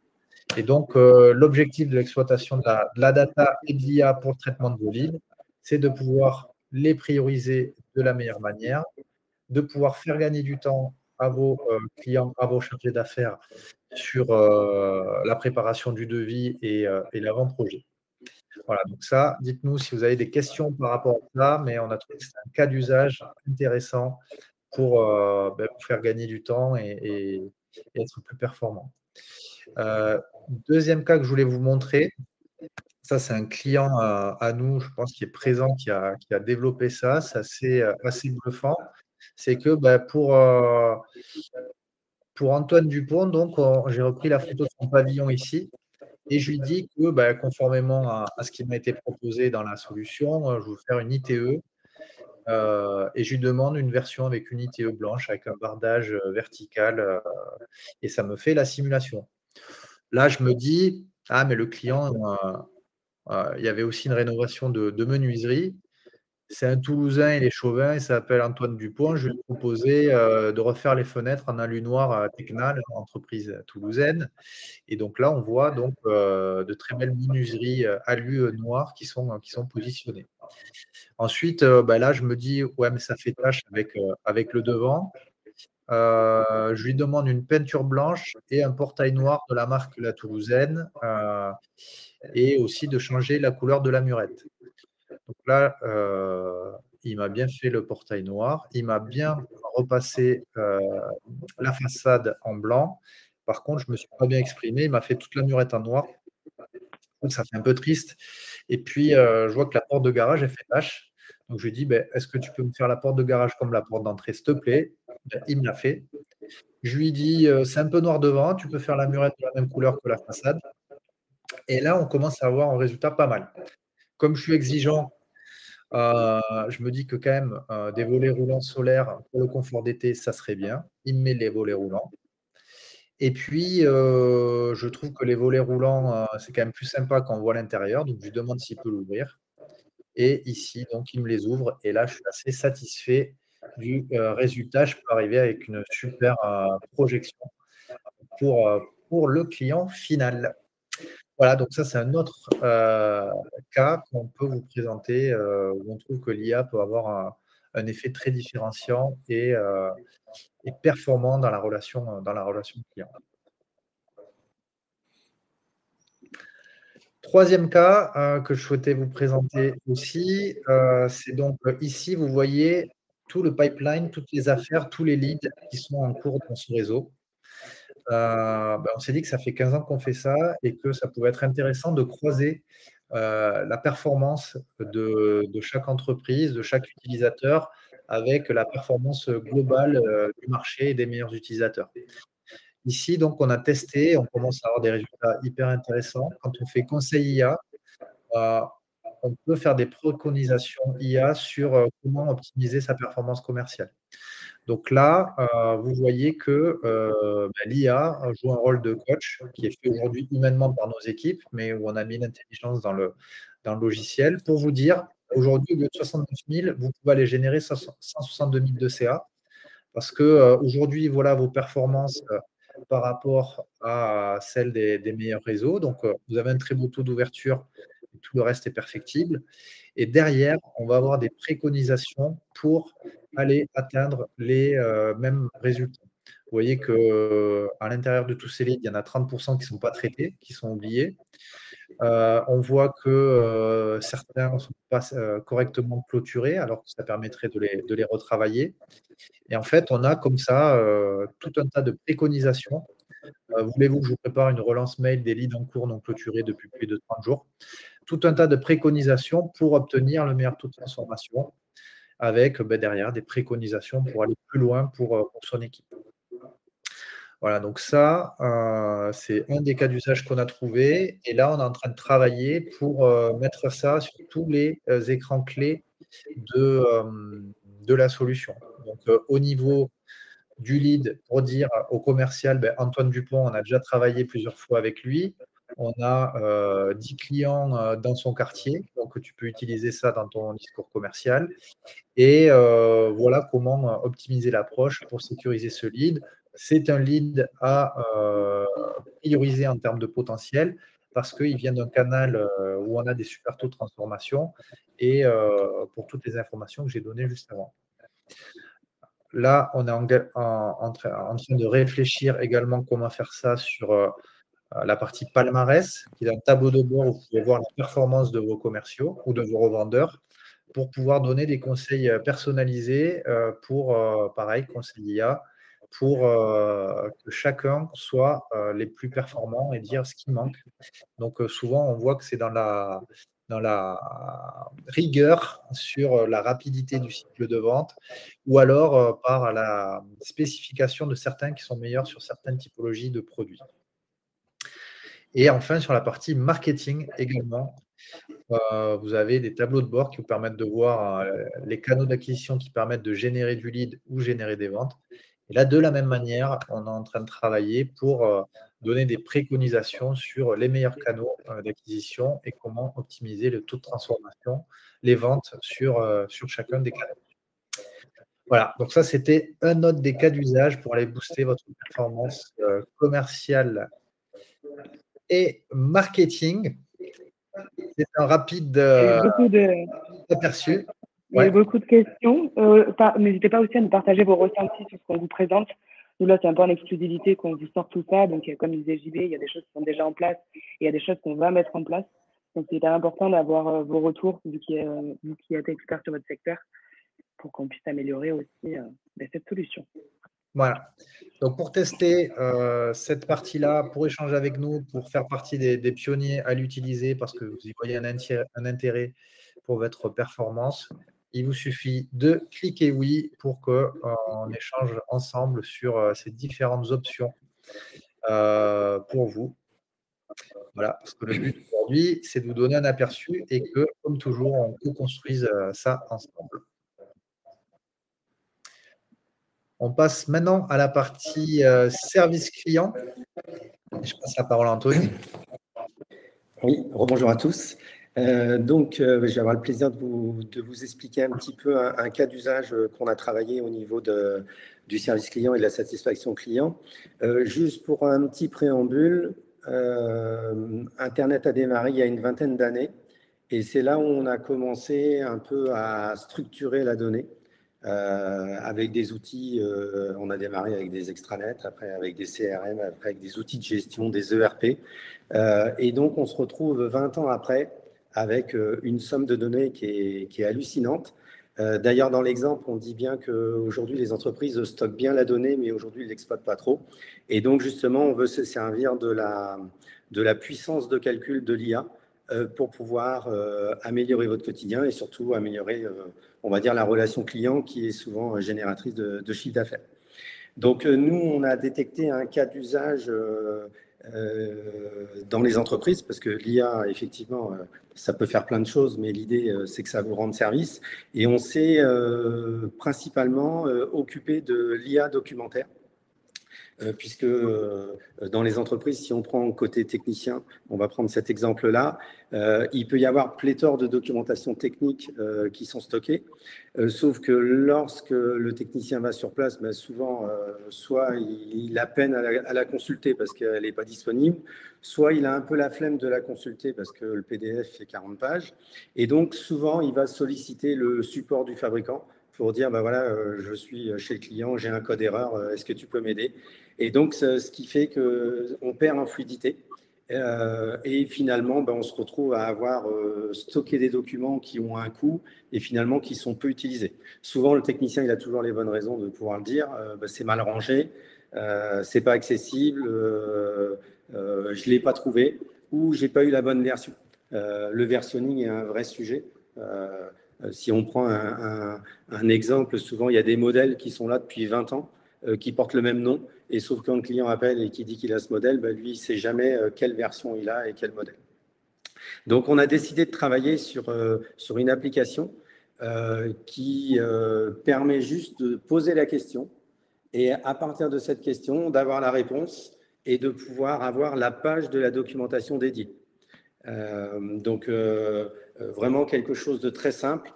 Et donc, l'objectif de l'exploitation de la data et de l'IA pour le traitement de vos leads, c'est de pouvoir les prioriser de la meilleure manière, de pouvoir faire gagner du temps à vos clients, à vos chargés d'affaires sur la préparation du devis et l'avant-projet. Voilà, donc ça, dites-nous si vous avez des questions par rapport à ça, mais on a trouvé que c'était un cas d'usage intéressant pour faire gagner du temps et être plus performant. Deuxième cas que je voulais vous montrer, ça c'est un client à nous, je pense, qui est présent, qui a développé ça, c'est assez bluffant. C'est que pour Antoine Dupont, donc j'ai repris la photo de son pavillon ici, et je lui dis que conformément à ce qui m'a été proposé dans la solution, je vais faire une ITE, et je lui demande une version avec une ITE blanche, avec un bardage vertical, et ça me fait la simulation. Là, je me dis, ah, mais le client, il y avait aussi une rénovation de menuiserie. C'est un Toulousain, il est chauvin, il s'appelle Antoine Dupont. Je lui ai proposé de refaire les fenêtres en alu noir à Tecnal, entreprise toulousaine. Et donc là, on voit donc de très belles menuiseries alu noir qui sont positionnées. Ensuite, là, je me dis, ouais, mais ça fait tâche avec le devant. Je lui demande une peinture blanche et un portail noir de la marque La Toulousaine, et aussi de changer la couleur de la murette. Donc là, il m'a bien fait le portail noir. Il m'a bien repassé la façade en blanc. Par contre, je ne me suis pas bien exprimé. Il m'a fait toute la murette en noir. Donc, ça fait un peu triste. Et puis, je vois que la porte de garage, elle fait tâche. Donc, je lui dis, est-ce que tu peux me faire la porte de garage comme la porte d'entrée, s'il te plaît? Il me l'a fait. Je lui dis, c'est un peu noir devant, tu peux faire la murette de la même couleur que la façade. Et là, on commence à avoir un résultat pas mal. Comme je suis exigeant, je me dis que quand même, des volets roulants solaires pour le confort d'été, ça serait bien. Il me met les volets roulants. Et puis, je trouve que les volets roulants, c'est quand même plus sympa quand on voit l'intérieur, donc je lui demande s'il peut l'ouvrir. Et ici, donc, il me les ouvre et là, je suis assez satisfait du, résultat. Je peux arriver avec une super, projection pour le client final. Voilà, donc ça, c'est un autre, cas qu'on peut vous présenter, où on trouve que l'IA peut avoir un effet très différenciant et performant dans la relation client. Troisième cas, que je souhaitais vous présenter aussi, c'est donc, ici, vous voyez tout le pipeline, toutes les affaires, tous les leads qui sont en cours dans ce réseau. On s'est dit que ça fait 15 ans qu'on fait ça et que ça pouvait être intéressant de croiser, la performance de chaque entreprise, de chaque utilisateur avec la performance, globale, du marché et des meilleurs utilisateurs. Ici, donc, on a testé, on commence à avoir des résultats hyper intéressants. Quand on fait conseil IA, heu, on peut faire des préconisations IA sur, comment optimiser sa performance commerciale. Donc là, vous voyez que, l'IA joue un rôle de coach qui est fait aujourd'hui humainement par nos équipes, mais où on a mis l'intelligence dans le logiciel pour vous dire: «Aujourd'hui, au lieu de 69 000, vous pouvez aller générer 162 000 de CA parce que, aujourd'hui, voilà vos performances, par rapport à celles des meilleurs réseaux. Donc, vous avez un très beau taux d'ouverture et tout le reste est perfectible. Et derrière, on va avoir des préconisations pour aller atteindre les, mêmes résultats. Vous voyez qu'à l'intérieur de tous ces leads, il y en a 30 qui ne sont pas traités, qui sont oubliés. On voit que, certains ne sont pas correctement clôturés, alors que ça permettrait de les retravailler. Et en fait, on a comme ça, tout un tas de préconisations. Voulez-vous que je vous prépare une relance mail des leads en cours non clôturés depuis plus de 30 jours? Tout un tas de préconisations pour obtenir le meilleur taux de transformation avec, derrière des préconisations pour aller plus loin pour son équipe. Voilà, donc ça, c'est un des cas d'usage qu'on a trouvé et là, on est en train de travailler pour, mettre ça sur tous les, écrans clés de la solution. Donc, au niveau du lead pour dire au commercial, Antoine Dupont, on a déjà travaillé plusieurs fois avec lui. On a 10 clients dans son quartier, donc tu peux utiliser ça dans ton discours commercial. Et voilà comment optimiser l'approche pour sécuriser ce lead. C'est un lead à prioriser en termes de potentiel parce qu'il vient d'un canal où on a des super taux de transformation et pour toutes les informations que j'ai données juste avant. Là, on est en train de réfléchir également comment faire ça sur la partie palmarès, qui est un tableau de bord où vous pouvez voir la performance de vos commerciaux ou de vos revendeurs pour pouvoir donner des conseils personnalisés pour, pareil, conseil IA, pour que chacun soit les plus performants et dire ce qui manque. Donc, souvent, on voit que c'est dans la rigueur sur la rapidité du cycle de vente ou alors par la spécification de certains qui sont meilleurs sur certaines typologies de produits. Et enfin, sur la partie marketing également, vous avez des tableaux de bord qui vous permettent de voir les canaux d'acquisition qui permettent de générer du lead ou générer des ventes. Et là, de la même manière, on est en train de travailler pour donner des préconisations sur les meilleurs canaux d'acquisition et comment optimiser le taux de transformation, les ventes sur chacun des canaux. Voilà, donc ça, c'était un autre des cas d'usage pour aller booster votre performance commerciale et marketing. C'est un rapide aperçu. Il y a eu beaucoup de questions. N'hésitez pas aussi à nous partager vos ressentis sur ce qu'on vous présente. Nous, là, c'est un peu en exclusivité qu'on vous sort tout ça. Donc, comme disait JB, il y a des choses qui sont déjà en place et il y a des choses qu'on va mettre en place. Donc, c'est important d'avoir vos retours, vous qui êtes expert sur votre secteur, pour qu'on puisse améliorer aussi cette solution. Voilà. Donc, pour tester cette partie-là, pour échanger avec nous, pour faire partie des pionniers à l'utiliser parce que vous y voyez un intérêt pour votre performance, il vous suffit de cliquer oui pour qu'on échange ensemble sur ces différentes options pour vous. Voilà, parce que le but aujourd'hui, c'est de vous donner un aperçu et que, comme toujours, on co-construise ça ensemble. On passe maintenant à la partie service client. Je passe la parole à Anthony. Oui, rebonjour à tous. Je vais avoir le plaisir de vous expliquer un petit peu un cas d'usage qu'on a travaillé au niveau du service client et de la satisfaction client. Juste pour un petit préambule, Internet a démarré il y a une vingtaine d'années et c'est là où on a commencé un peu à structurer la donnée avec des outils. On a démarré avec des extranets, après avec des CRM, après avec des outils de gestion, des ERP. Et donc, on se retrouve 20 ans après avec une somme de données qui est hallucinante. D'ailleurs, dans l'exemple, on dit bien qu'aujourd'hui, les entreprises stockent bien la donnée, mais aujourd'hui, ils ne l'exploitent pas trop. Et donc, justement, on veut se servir de la puissance de calcul de l'IA pour pouvoir améliorer votre quotidien et surtout améliorer, on va dire, la relation client qui est souvent génératrice de chiffre d'affaires. Donc, nous, on a détecté un cas d'usage dans les entreprises, parce que l'IA, effectivement, ça peut faire plein de choses, mais l'idée, c'est que ça vous rende service. Et on s'est principalement occupé de l'IA documentaire, puisque dans les entreprises, si on prend côté technicien, on va prendre cet exemple-là, il peut y avoir pléthore de documentation technique qui sont stockées, sauf que lorsque le technicien va sur place, ben souvent, soit il a peine à la consulter parce qu'elle n'est pas disponible, soit il a un peu la flemme de la consulter parce que le PDF fait 40 pages, et donc souvent, il va solliciter le support du fabricant pour dire, ben voilà, je suis chez le client, j'ai un code erreur, est-ce que tu peux m'aider? Et donc, ce qui fait qu'on perd en fluidité. Et finalement, ben, on se retrouve à avoir stocké des documents qui ont un coût et finalement qui sont peu utilisés. Souvent, le technicien, il a toujours les bonnes raisons de pouvoir le dire. Ben, c'est mal rangé, c'est pas accessible, je l'ai pas trouvé ou j'ai pas eu la bonne version. Le versionning est un vrai sujet. Si on prend un exemple, souvent, il y a des modèles qui sont là depuis 20 ans, qui portent le même nom. Et sauf quand le client appelle et qui dit qu'il a ce modèle, ben lui, il ne sait jamais quelle version il a et quel modèle. Donc, on a décidé de travailler sur une application qui permet juste de poser la question et à partir de cette question, d'avoir la réponse et de pouvoir avoir la page de la documentation dédiée. Vraiment quelque chose de très simple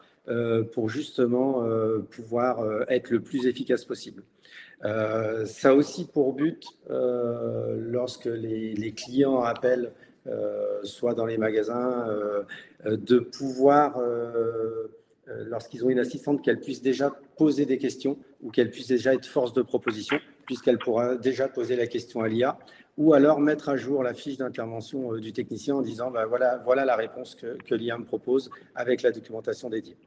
pour justement pouvoir être le plus efficace possible. Ça a aussi pour but, lorsque les clients appellent, soit dans les magasins, de pouvoir, lorsqu'ils ont une assistante, qu'elle puisse déjà poser des questions ou qu'elle puisse déjà être force de proposition, puisqu'elle pourra déjà poser la question à l'IA, ou alors mettre à jour la fiche d'intervention du technicien en disant bah, voilà la réponse que l'IA me propose avec la documentation dédiée.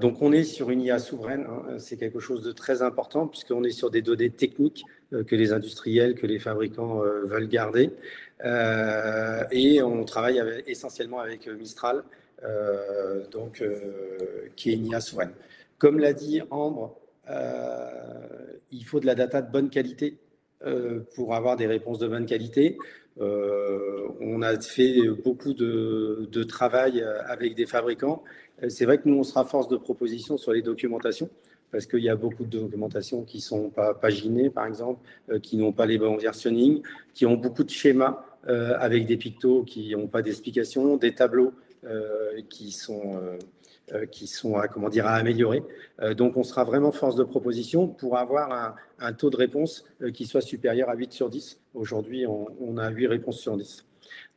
Donc, on est sur une IA souveraine, hein, c'est quelque chose de très important puisqu'on est sur des données techniques que les industriels, que les fabricants veulent garder. Et on travaille essentiellement avec Mistral, qui est une IA souveraine. Comme l'a dit Ambre, il faut de la data de bonne qualité pour avoir des réponses de bonne qualité. On a fait beaucoup de travail avec des fabricants. C'est vrai que nous, on sera force de proposition sur les documentations, parce qu'il y a beaucoup de documentations qui ne sont pas paginées, par exemple, qui n'ont pas les bons versionning, qui ont beaucoup de schémas avec des pictos qui n'ont pas d'explication, des tableaux qui sont à améliorer. Donc, on sera vraiment force de proposition pour avoir un taux de réponse qui soit supérieur à 8 sur 10. Aujourd'hui, on a 8 réponses sur 10.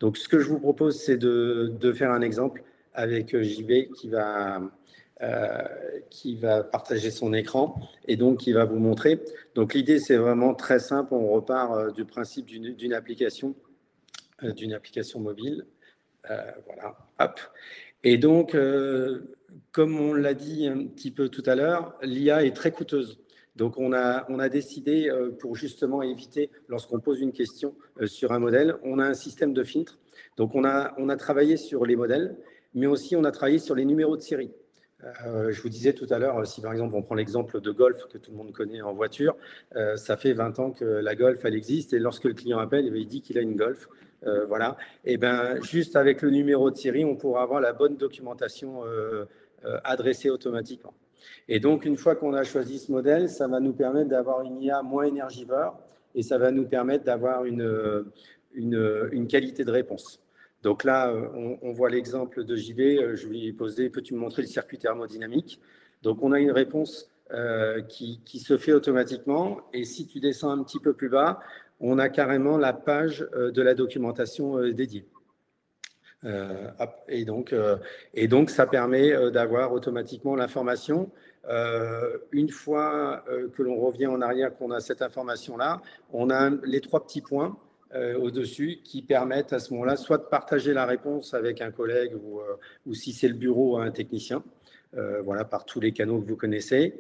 Donc, ce que je vous propose, c'est de faire un exemple avec JB qui va partager son écran et donc qui va vous montrer. Donc, l'idée, c'est vraiment très simple. On repart du principe d'une application mobile. Voilà, hop. Et donc, comme on l'a dit un petit peu tout à l'heure, l'IA est très coûteuse. Donc, on a décidé, pour justement éviter, lorsqu'on pose une question sur un modèle, on a un système de filtre. Donc, on a travaillé sur les modèles, mais aussi on a travaillé sur les numéros de série. Je vous disais tout à l'heure, si par exemple on prend l'exemple de Golf que tout le monde connaît en voiture, ça fait 20 ans que la Golf elle existe et lorsque le client appelle, il dit qu'il a une Golf. Voilà. Et ben juste avec le numéro de série, on pourra avoir la bonne documentation adressée automatiquement. Et donc une fois qu'on a choisi ce modèle, ça va nous permettre d'avoir une IA moins énergivore et ça va nous permettre d'avoir une qualité de réponse. Donc là, on voit l'exemple de JB. Je lui ai posé, peux-tu me montrer le circuit thermodynamique? Donc, on a une réponse qui se fait automatiquement. Et si tu descends un petit peu plus bas, on a carrément la page de la documentation dédiée. Et donc, ça permet d'avoir automatiquement l'information. Une fois que l'on revient en arrière, qu'on a cette information-là, on a les 3 petits points au-dessus qui permettent à ce moment-là soit de partager la réponse avec un collègue ou si c'est le bureau, un technicien, voilà, par tous les canaux que vous connaissez.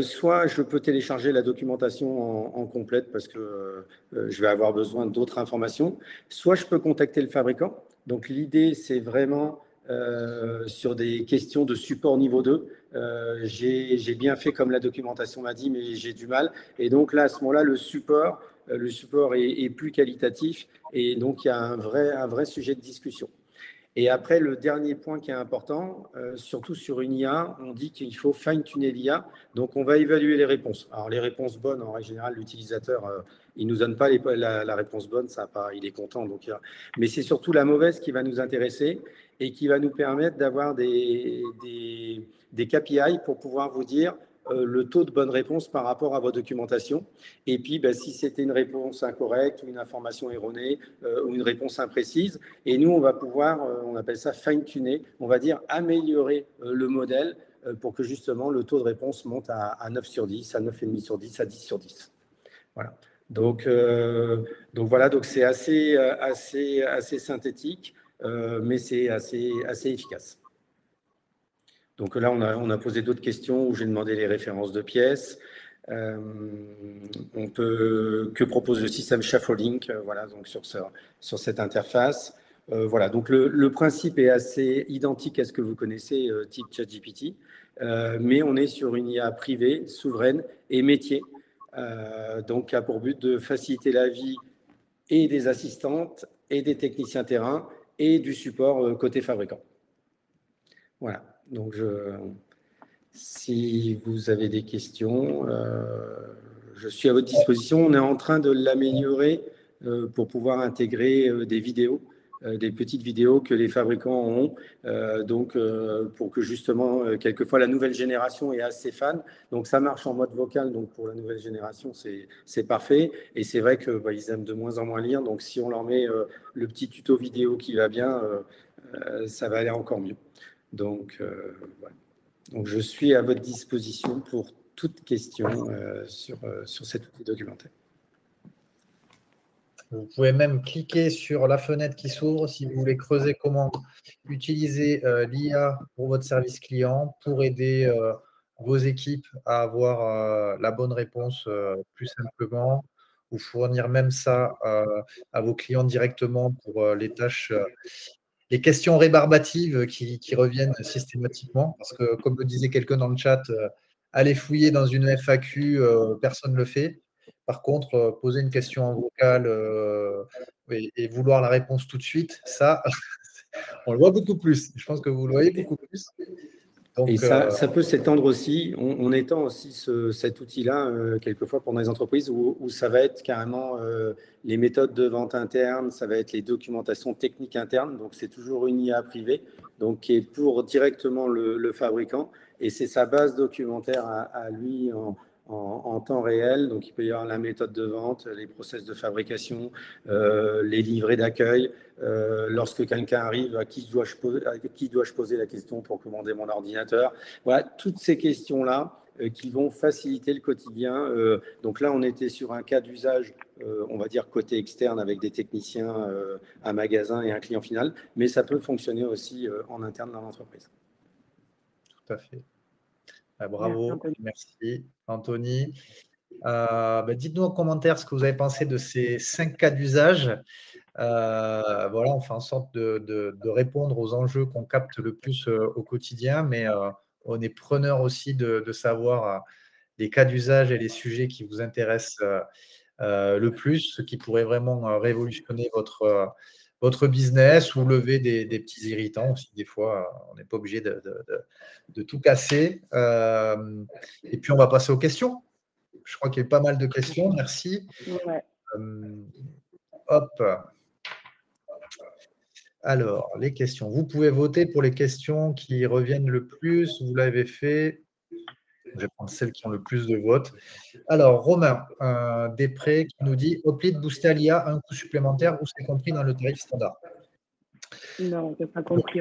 Soit je peux télécharger la documentation en complète parce que je vais avoir besoin d'autres informations. Soit je peux contacter le fabricant. Donc l'idée, c'est vraiment sur des questions de support niveau 2. J'ai bien fait comme la documentation m'a dit, mais j'ai du mal. Et donc là, à ce moment-là, le support est plus qualitatif et donc il y a un vrai sujet de discussion. Et après, le dernier point qui est important, surtout sur une IA, on dit qu'il faut fine-tuner l'IA. Donc, on va évaluer les réponses. Alors, les réponses bonnes, en règle générale, l'utilisateur, il ne nous donne pas la réponse bonne, ça pas, il est content. Donc, mais c'est surtout la mauvaise qui va nous intéresser et qui va nous permettre d'avoir des KPI pour pouvoir vous dire le taux de bonne réponse par rapport à votre documentation. Et puis, si c'était une réponse incorrecte ou une information erronée ou une réponse imprécise, et nous, on va pouvoir, on appelle ça fine-tuner, on va dire améliorer le modèle pour que justement le taux de réponse monte à 9 sur 10, à 9,5 sur 10, à 10 sur 10. Voilà. Donc voilà, donc c'est assez synthétique, mais c'est assez efficace. Donc là, on a posé d'autres questions où j'ai demandé les références de pièces. Que propose le système scaffolding, voilà, donc sur cette interface. Voilà, donc le principe est assez identique à ce que vous connaissez, type ChatGPT, mais on est sur une IA privée, souveraine et métier, donc qui a pour but de faciliter la vie et des assistantes et des techniciens terrain et du support côté fabricant. Voilà, donc si vous avez des questions, je suis à votre disposition. On est en train de l'améliorer pour pouvoir intégrer des vidéos, des petites vidéos que les fabricants ont. Donc, pour que justement, quelquefois, la nouvelle génération est assez fan. Donc, ça marche en mode vocal. Donc, pour la nouvelle génération, c'est parfait. Et c'est vrai qu'ils aiment de moins en moins lire. Donc, si on leur met le petit tuto vidéo qui va bien, ça va aller encore mieux. Donc, voilà. Donc, je suis à votre disposition pour toute question sur cet outil documentaire. Vous pouvez même cliquer sur la fenêtre qui s'ouvre si vous voulez creuser comment utiliser l'IA pour votre service client, pour aider vos équipes à avoir la bonne réponse plus simplement, ou fournir même ça à vos clients directement pour les tâches, les questions rébarbatives qui reviennent systématiquement. Parce que, comme le disait quelqu'un dans le chat, aller fouiller dans une FAQ, personne ne le fait. Par contre, poser une question en vocal et vouloir la réponse tout de suite, ça, on le voit beaucoup plus. Je pense que vous le voyez beaucoup plus. Donc, et ça peut s'étendre aussi. On étend aussi cet outil-là, quelquefois pour les entreprises, où ça va être carrément les méthodes de vente interne, ça va être les documentations techniques internes. Donc, c'est toujours une IA privée, donc qui est pour directement le fabricant. Et c'est sa base documentaire à lui en temps réel. Donc, il peut y avoir la méthode de vente, les process de fabrication, les livrets d'accueil. Lorsque quelqu'un arrive, à qui dois-je poser la question pour commander mon ordinateur? Voilà, toutes ces questions-là qui vont faciliter le quotidien. Donc là, on était sur un cas d'usage, on va dire côté externe avec des techniciens, un magasin et un client final, mais ça peut fonctionner aussi en interne dans l'entreprise. Tout à fait. Bravo, merci Anthony. Dites-nous en commentaire ce que vous avez pensé de ces 5 cas d'usage. Voilà, on fait en sorte de répondre aux enjeux qu'on capte le plus au quotidien, mais on est preneur aussi de savoir les cas d'usage et les sujets qui vous intéressent le plus, ce qui pourrait vraiment révolutionner votre business ou lever des petits irritants aussi. Des fois, on n'est pas obligé de tout casser. Et puis, on va passer aux questions. Je crois qu'il y a pas mal de questions. Merci. Ouais. Hop. Alors, les questions. Vous pouvez voter pour les questions qui reviennent le plus. Vous l'avez fait. Je vais prendre celles qui ont le plus de votes. Alors, Romain Després qui nous dit Hoplite booster à l'IA un coût supplémentaire ou c'est compris dans le tarif standard? Non, c'est pas compris.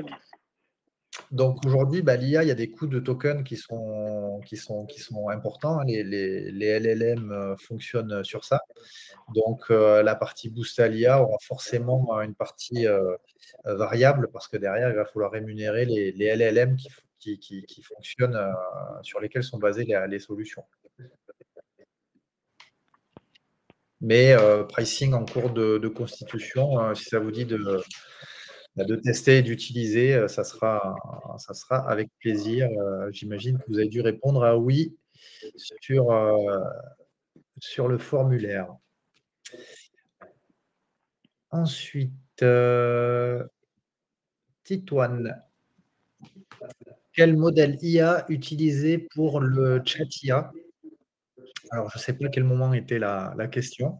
Donc aujourd'hui, l'IA, il y a des coûts de tokens qui sont importants. Les LLM fonctionnent sur ça. Donc la partie boost à l'IA aura forcément une partie variable parce que derrière, il va falloir rémunérer les LLM qui fonctionnent, sur lesquels sont basées les solutions. Mais pricing en cours de constitution, si ça vous dit de tester et d'utiliser, ça sera avec plaisir. J'imagine que vous avez dû répondre à oui sur le formulaire. Ensuite, Titoine. Quel modèle IA utiliser pour le chat IA? Alors, je ne sais pas à quel moment était la question.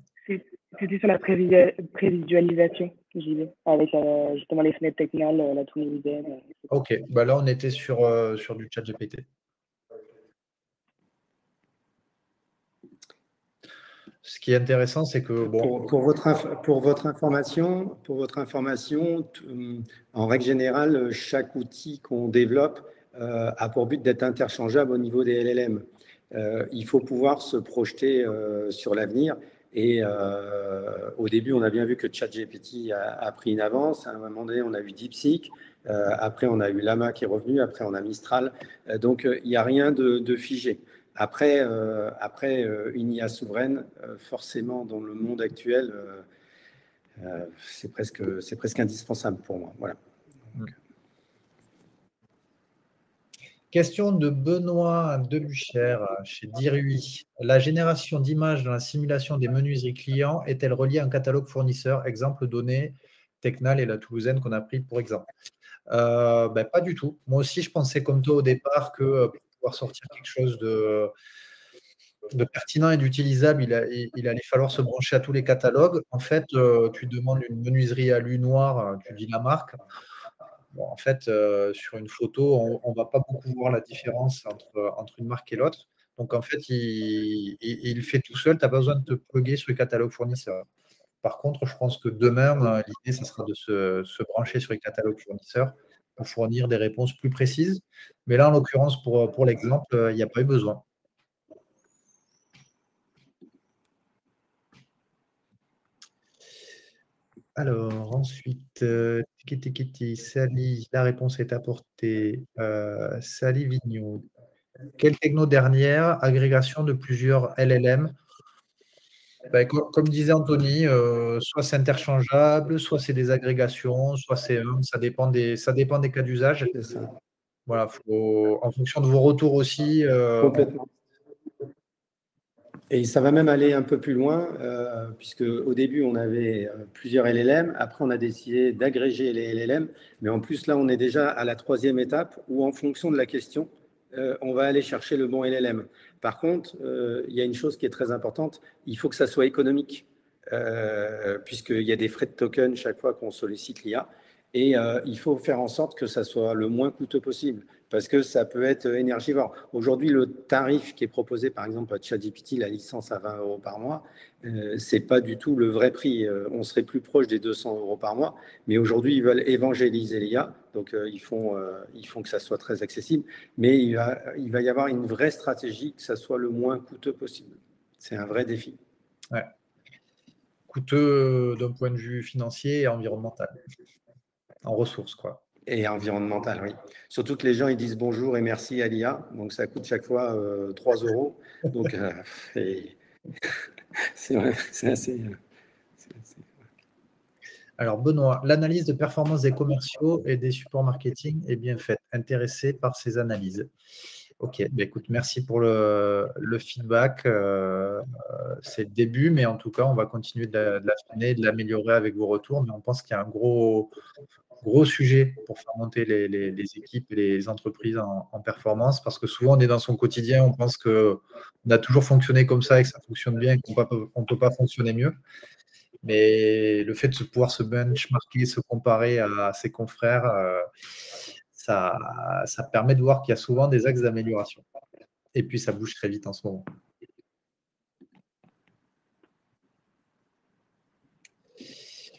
C'était sur la prévisualisation, j'y vais, avec justement les fenêtres techniques, la Tunisienne. Ok, là on était sur du chat GPT. Ce qui est intéressant, c'est que pour votre information, en règle générale, chaque outil qu'on développe a pour but d'être interchangeable au niveau des LLM. Il faut pouvoir se projeter sur l'avenir. Et au début, on a bien vu que ChatGPT a pris une avance. À un moment donné, on a eu DeepSeek. Après, on a eu Llama qui est revenu. Après, on a Mistral. Donc, il n'y a rien de figé. Après, une IA souveraine, forcément, dans le monde actuel, c'est presque indispensable pour moi. Voilà. Question de Benoît Debuchère chez Dirui. La génération d'images dans la simulation des menuiseries clients est-elle reliée à un catalogue fournisseur? Exemple donné, Tecnal et la Toulousaine qu'on a pris pour exemple. Pas du tout. Moi aussi, je pensais comme toi au départ que pour pouvoir sortir quelque chose de pertinent et d'utilisable, il allait falloir se brancher à tous les catalogues. En fait, tu demandes une menuiserie à lui noir, tu dis la marque. Bon, en fait, sur une photo, on ne va pas beaucoup voir la différence entre une marque et l'autre. Donc, en fait, il fait tout seul. Tu n'as pas besoin de te plugger sur le catalogue fournisseur. Par contre, je pense que demain, l'idée, ça sera de se brancher sur les catalogues fournisseurs pour fournir des réponses plus précises. Mais là, en l'occurrence, pour l'exemple, il n'y a pas eu besoin. Alors, ensuite, Sally, la réponse est apportée. Sally Vigneault. Quelle techno dernière? Agrégation de plusieurs LLM. Comme disait Anthony, soit c'est interchangeable, soit c'est des agrégations, soit c'est ça dépend des cas d'usage. Voilà, en fonction de vos retours aussi. Complètement. Et ça va même aller un peu plus loin, puisque au début, on avait plusieurs LLM. Après, on a décidé d'agréger les LLM. Mais en plus, là, on est déjà à la 3e étape où, en fonction de la question, on va aller chercher le bon LLM. Par contre, il y a une chose qui est très importante, il faut que ça soit économique, puisqu'il y a des frais de token chaque fois qu'on sollicite l'IA. Et il faut faire en sorte que ça soit le moins coûteux possible, parce que ça peut être énergivore. Aujourd'hui, le tarif qui est proposé, par exemple, à ChatGPT, la licence à 20 € par mois, ce n'est pas du tout le vrai prix. On serait plus proche des 200 € par mois. Mais aujourd'hui, ils veulent évangéliser l'IA, donc ils font que ça soit très accessible. Mais il va y avoir une vraie stratégie que ça soit le moins coûteux possible. C'est un vrai défi. Ouais. Coûteux d'un point de vue financier et environnemental. En ressources, quoi. Et environnemental, oui. Surtout que les gens, ils disent bonjour et merci à l'IA. Donc, ça coûte chaque fois 3 €. Donc, c'est assez... Alors, Benoît, l'analyse de performance des commerciaux et des supports marketing est bien faite. Intéressé par ces analyses. Ok, bah écoute, merci pour le feedback. C'est le début, mais en tout cas, on va continuer de l'affiner, de l'améliorer avec vos retours. Mais on pense qu'il y a un gros sujet pour faire monter les équipes et les entreprises en performance, parce que souvent, on est dans son quotidien, on pense qu'on a toujours fonctionné comme ça et que ça fonctionne bien et qu'on ne peut pas fonctionner mieux. Mais le fait de pouvoir se benchmarker, se comparer à ses confrères, ça permet de voir qu'il y a souvent des axes d'amélioration. Et puis, ça bouge très vite en ce moment.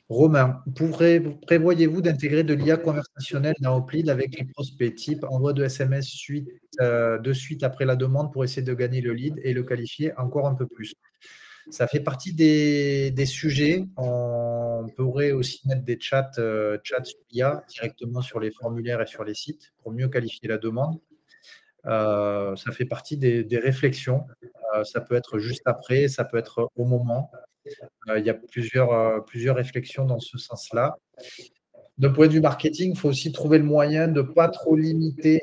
Romain, prévoyez-vous d'intégrer de l'IA conversationnelle dans Oplead avec les prospects type envoi de SMS de suite après la demande pour essayer de gagner le lead et le qualifier encore un peu plus? Ça fait partie des sujets. On pourrait aussi mettre des chats sur l'IA directement sur les formulaires et sur les sites pour mieux qualifier la demande. Ça fait partie des réflexions. Ça peut être juste après, ça peut être au moment. Il y a plusieurs réflexions dans ce sens-là. D'un point de vue marketing, il faut aussi trouver le moyen de ne pas trop limiter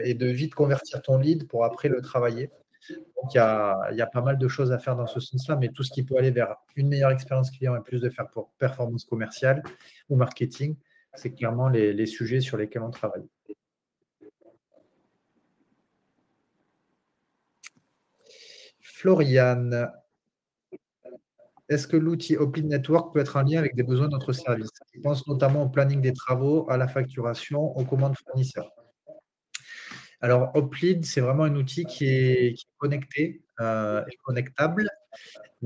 et de vite convertir ton lead pour après le travailler. Donc, il y a pas mal de choses à faire dans ce sens-là, mais tout ce qui peut aller vers une meilleure expérience client et plus de performance commerciale ou marketing, c'est clairement les sujets sur lesquels on travaille. Floriane, est-ce que l'outil Oplead Network peut être en lien avec des besoins de notre service? Je pense notamment au planning des travaux, à la facturation, aux commandes fournisseurs. Alors, Oplead, c'est vraiment un outil qui est connecté et connectable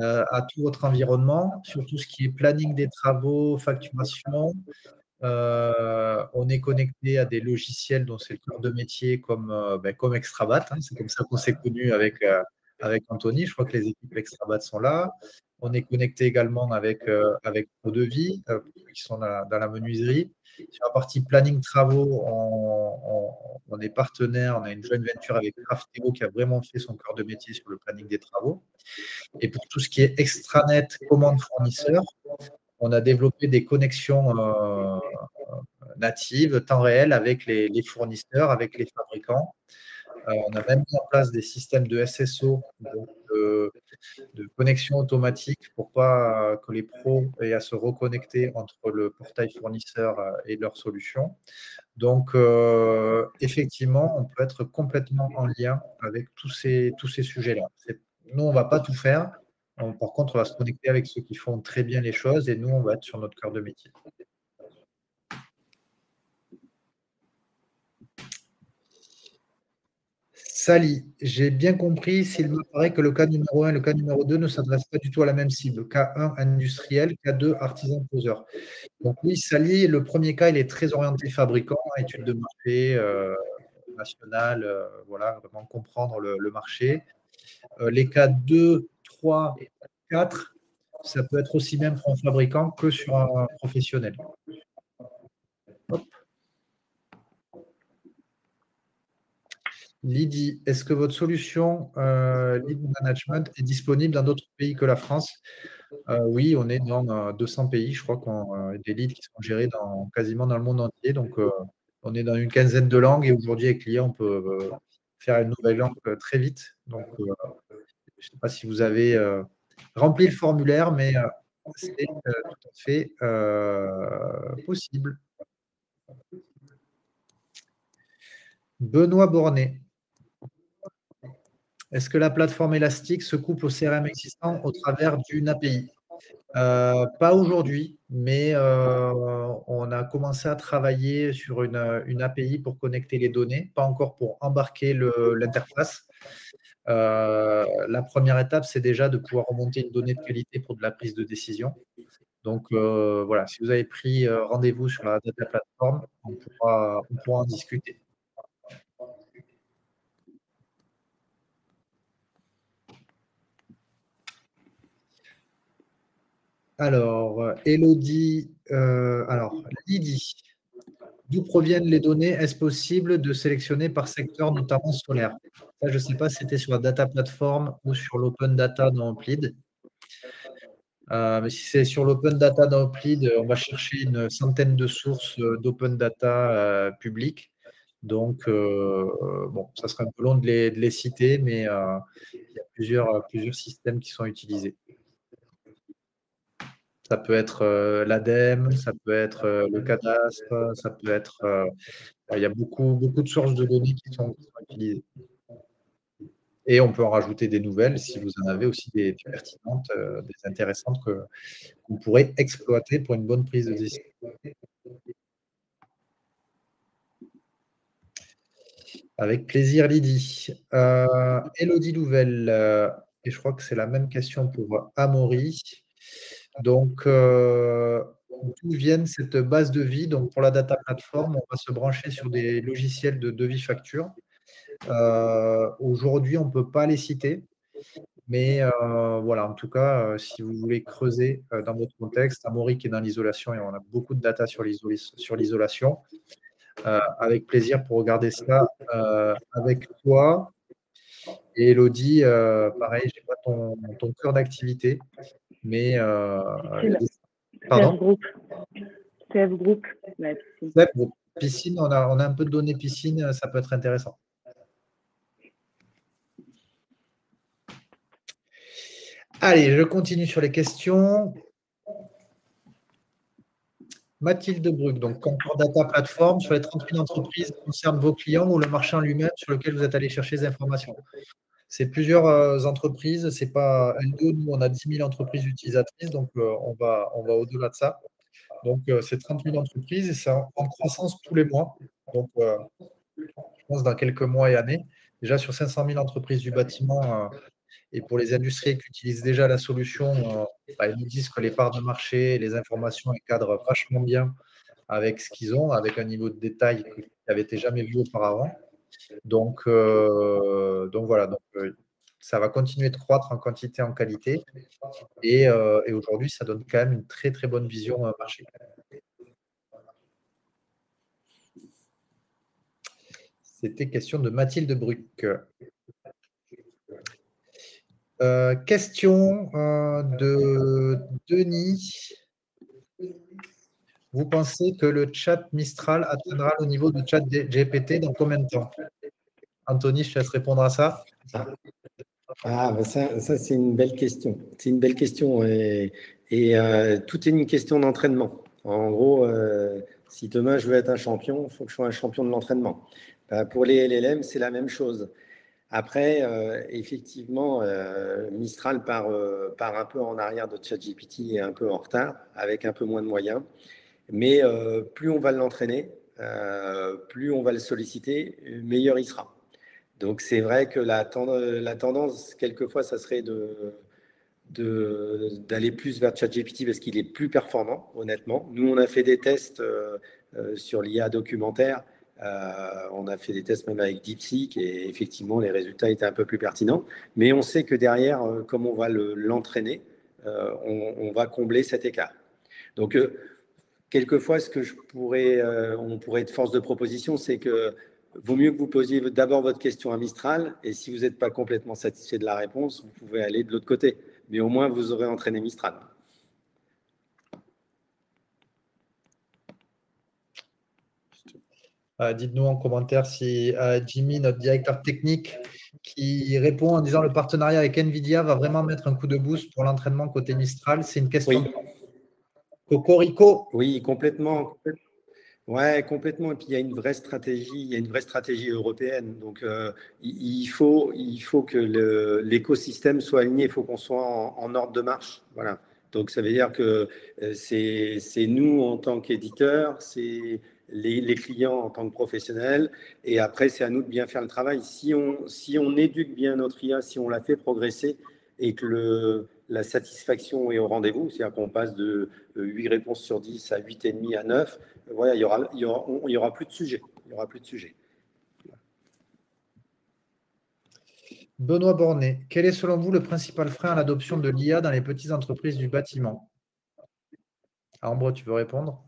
à tout votre environnement, sur tout ce qui est planning des travaux, facturation. On est connecté à des logiciels dont c'est le cœur de métier comme Extrabat. Hein, c'est comme ça qu'on s'est connus avec Anthony. Je crois que les équipes Extrabat sont là. On est connecté également avec ProDevis, qui sont dans la menuiserie. Sur la partie planning travaux, on est partenaire. On a une joint venture avec Crafteo qui a vraiment fait son cœur de métier sur le planning des travaux. Et pour tout ce qui est extranet, commande fournisseur, on a développé des connexions natives, temps réel, avec les fournisseurs, avec les fabricants. On a même mis en place des systèmes de SSO, donc de connexion automatique, pour pas que les pros aient à se reconnecter entre le portail fournisseur et leur solution. Donc, effectivement, on peut être complètement en lien avec tous ces sujets-là. Nous, on ne va pas tout faire. Par contre, on va se connecter avec ceux qui font très bien les choses et nous, on va être sur notre cœur de métier. Sally, j'ai bien compris. S'il me paraît que le cas numéro 1 et le cas numéro 2 ne s'adressent pas du tout à la même cible. Cas 1, industriel. Cas 2, artisan poseur. Donc oui, Sally, le premier cas, il est très orienté fabricant, études de marché nationale, voilà, vraiment comprendre le marché. Les cas 2, 3, 4, ça peut être aussi bien pour un fabricant que sur un professionnel. Hop. Lydie, est-ce que votre solution lead management est disponible dans d'autres pays que la France? Oui, on est dans 200 pays. Je crois qu'on a des leads qui sont gérés quasiment dans le monde entier. Donc, on est dans une quinzaine de langues et aujourd'hui, avec l'IA, on peut faire une nouvelle langue très vite. Donc, je ne sais pas si vous avez rempli le formulaire, mais c'est tout à fait possible. Benoît Bornet. Est-ce que la plateforme élastique se couple au CRM existant au travers d'une API? Pas aujourd'hui, mais on a commencé à travailler sur une API pour connecter les données, pas encore pour embarquer l'interface. La première étape, c'est déjà de pouvoir remonter une donnée de qualité pour de la prise de décision. Donc voilà, si vous avez pris rendez-vous sur la data platform, on pourra en discuter. Alors, Elodie, Lydie, d'où proviennent les données? Est-ce possible de sélectionner par secteur, notamment solaire? Ça, je ne sais pas si c'était sur la data platform ou sur l'open data dans Oplead. Mais si c'est sur l'open data d'Oplead, on va chercher une centaine de sources d'open data publiques. Donc, bon, ça serait un peu long de les citer, mais il y a plusieurs systèmes qui sont utilisés. Ça peut être l'ADEME, ça peut être le cadastre, ça peut être… il y a beaucoup de sources de données qui sont utilisées. Et on peut en rajouter des nouvelles si vous en avez aussi des pertinentes, des intéressantes que vous pourrez exploiter pour une bonne prise de décision. Avec plaisir, Lydie. Élodie Louvel, et je crois que c'est la même question pour Amaury. Donc, d'où viennent cette base de vie? Donc, pour la data platform, on va se brancher sur des logiciels de devis facture. Aujourd'hui, on ne peut pas les citer, mais voilà, en tout cas, si vous voulez creuser dans votre contexte, Amaury qui est dans l'isolation, et on a beaucoup de data sur l'isolation, avec plaisir pour regarder ça avec toi. Et Elodie, pareil, je n'ai pas ton cœur d'activité, mais pardon? CF Group. Piscine, on a un peu de données piscine, ça peut être intéressant. Allez, je continue sur les questions. Mathilde Bruck, donc Concorde Data Platform, sur les 30 000 entreprises concernent vos clients ou le marché en lui-même sur lequel vous êtes allé chercher des informations? C'est plusieurs entreprises, c'est pas L2, nous on a 10 000 entreprises utilisatrices, donc on va au-delà de ça. Donc c'est 30 000 entreprises et c'est en croissance tous les mois. Donc je pense dans quelques mois et années, déjà sur 500 000 entreprises du bâtiment et pour les industriels qui utilisent déjà la solution, ils nous disent que les parts de marché, les informations encadrent vachement bien avec ce qu'ils ont, avec un niveau de détail qui n'avait été jamais vu auparavant. Donc voilà, ça va continuer de croître en quantité et en qualité. Et aujourd'hui, ça donne quand même une très très bonne vision marché. C'était question de Mathilde Bruck. Question de Denis. Vous pensez que le chat Mistral atteindra le niveau du chat GPT dans combien de temps? Anthony, je te laisse répondre à ça. Ça c'est une belle question. C'est une belle question et tout est une question d'entraînement. En gros, si demain je veux être un champion, il faut que je sois un champion de l'entraînement. Pour les LLM, c'est la même chose. Après, effectivement, Mistral part un peu en arrière de ChatGPT et un peu en retard, avec un peu moins de moyens. Mais plus on va l'entraîner, plus on va le solliciter, meilleur il sera. Donc c'est vrai que la tendance, quelquefois, ça serait d'aller plus vers ChatGPT parce qu'il est plus performant, honnêtement. Nous, on a fait des tests sur l'IA documentaire. On a fait des tests même avec DeepSeek et effectivement, les résultats étaient un peu plus pertinents. Mais on sait que derrière, comme on va l'entraîner, on va combler cet écart. Donc, quelquefois, ce que on pourrait être force de proposition, c'est que vaut mieux que vous posiez d'abord votre question à Mistral et si vous n'êtes pas complètement satisfait de la réponse, vous pouvez aller de l'autre côté. Mais au moins, vous aurez entraîné Mistral. Dites-nous en commentaire si Jimmy, notre directeur technique, qui répond en disant le partenariat avec NVIDIA va vraiment mettre un coup de boost pour l'entraînement côté Mistral. C'est une question de Cocorico. Oui, complètement. Ouais, complètement. Et puis il y a une vraie stratégie européenne. Donc il faut que l'écosystème soit aligné. Il faut qu'on soit en ordre de marche. Voilà. Donc ça veut dire que c'est nous en tant qu'éditeurs, c'est les clients en tant que professionnels. Et après, c'est à nous de bien faire le travail. Si on éduque bien notre IA, si on la fait progresser et que la satisfaction est au rendez-vous, c'est-à-dire qu'on passe de 8 réponses sur 10 à 8,5 à 9, voilà, il y aura plus de sujet. Il y aura plus de sujet. Benoît Bornet, quel est selon vous le principal frein à l'adoption de l'IA dans les petites entreprises du bâtiment? Ambre, tu veux répondre?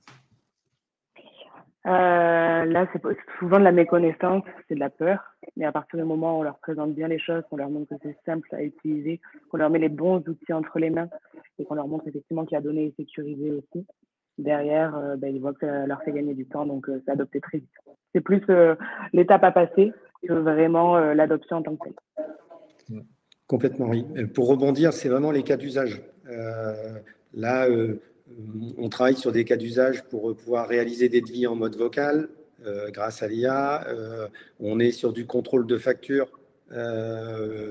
Là, c'est souvent de la méconnaissance, c'est de la peur. Mais à partir du moment où on leur présente bien les choses, qu'on leur montre que c'est simple à utiliser, qu'on leur met les bons outils entre les mains et qu'on leur montre effectivement que la donnée est sécurisée aussi, derrière, ils voient que ça leur fait gagner du temps, donc c'est adopté très vite. C'est plus l'étape à passer que vraiment l'adoption en tant que telle. Complètement, oui. Pour rebondir, c'est vraiment les cas d'usage. Là, on travaille sur des cas d'usage pour pouvoir réaliser des devis en mode vocal grâce à l'IA. On est sur du contrôle de facture,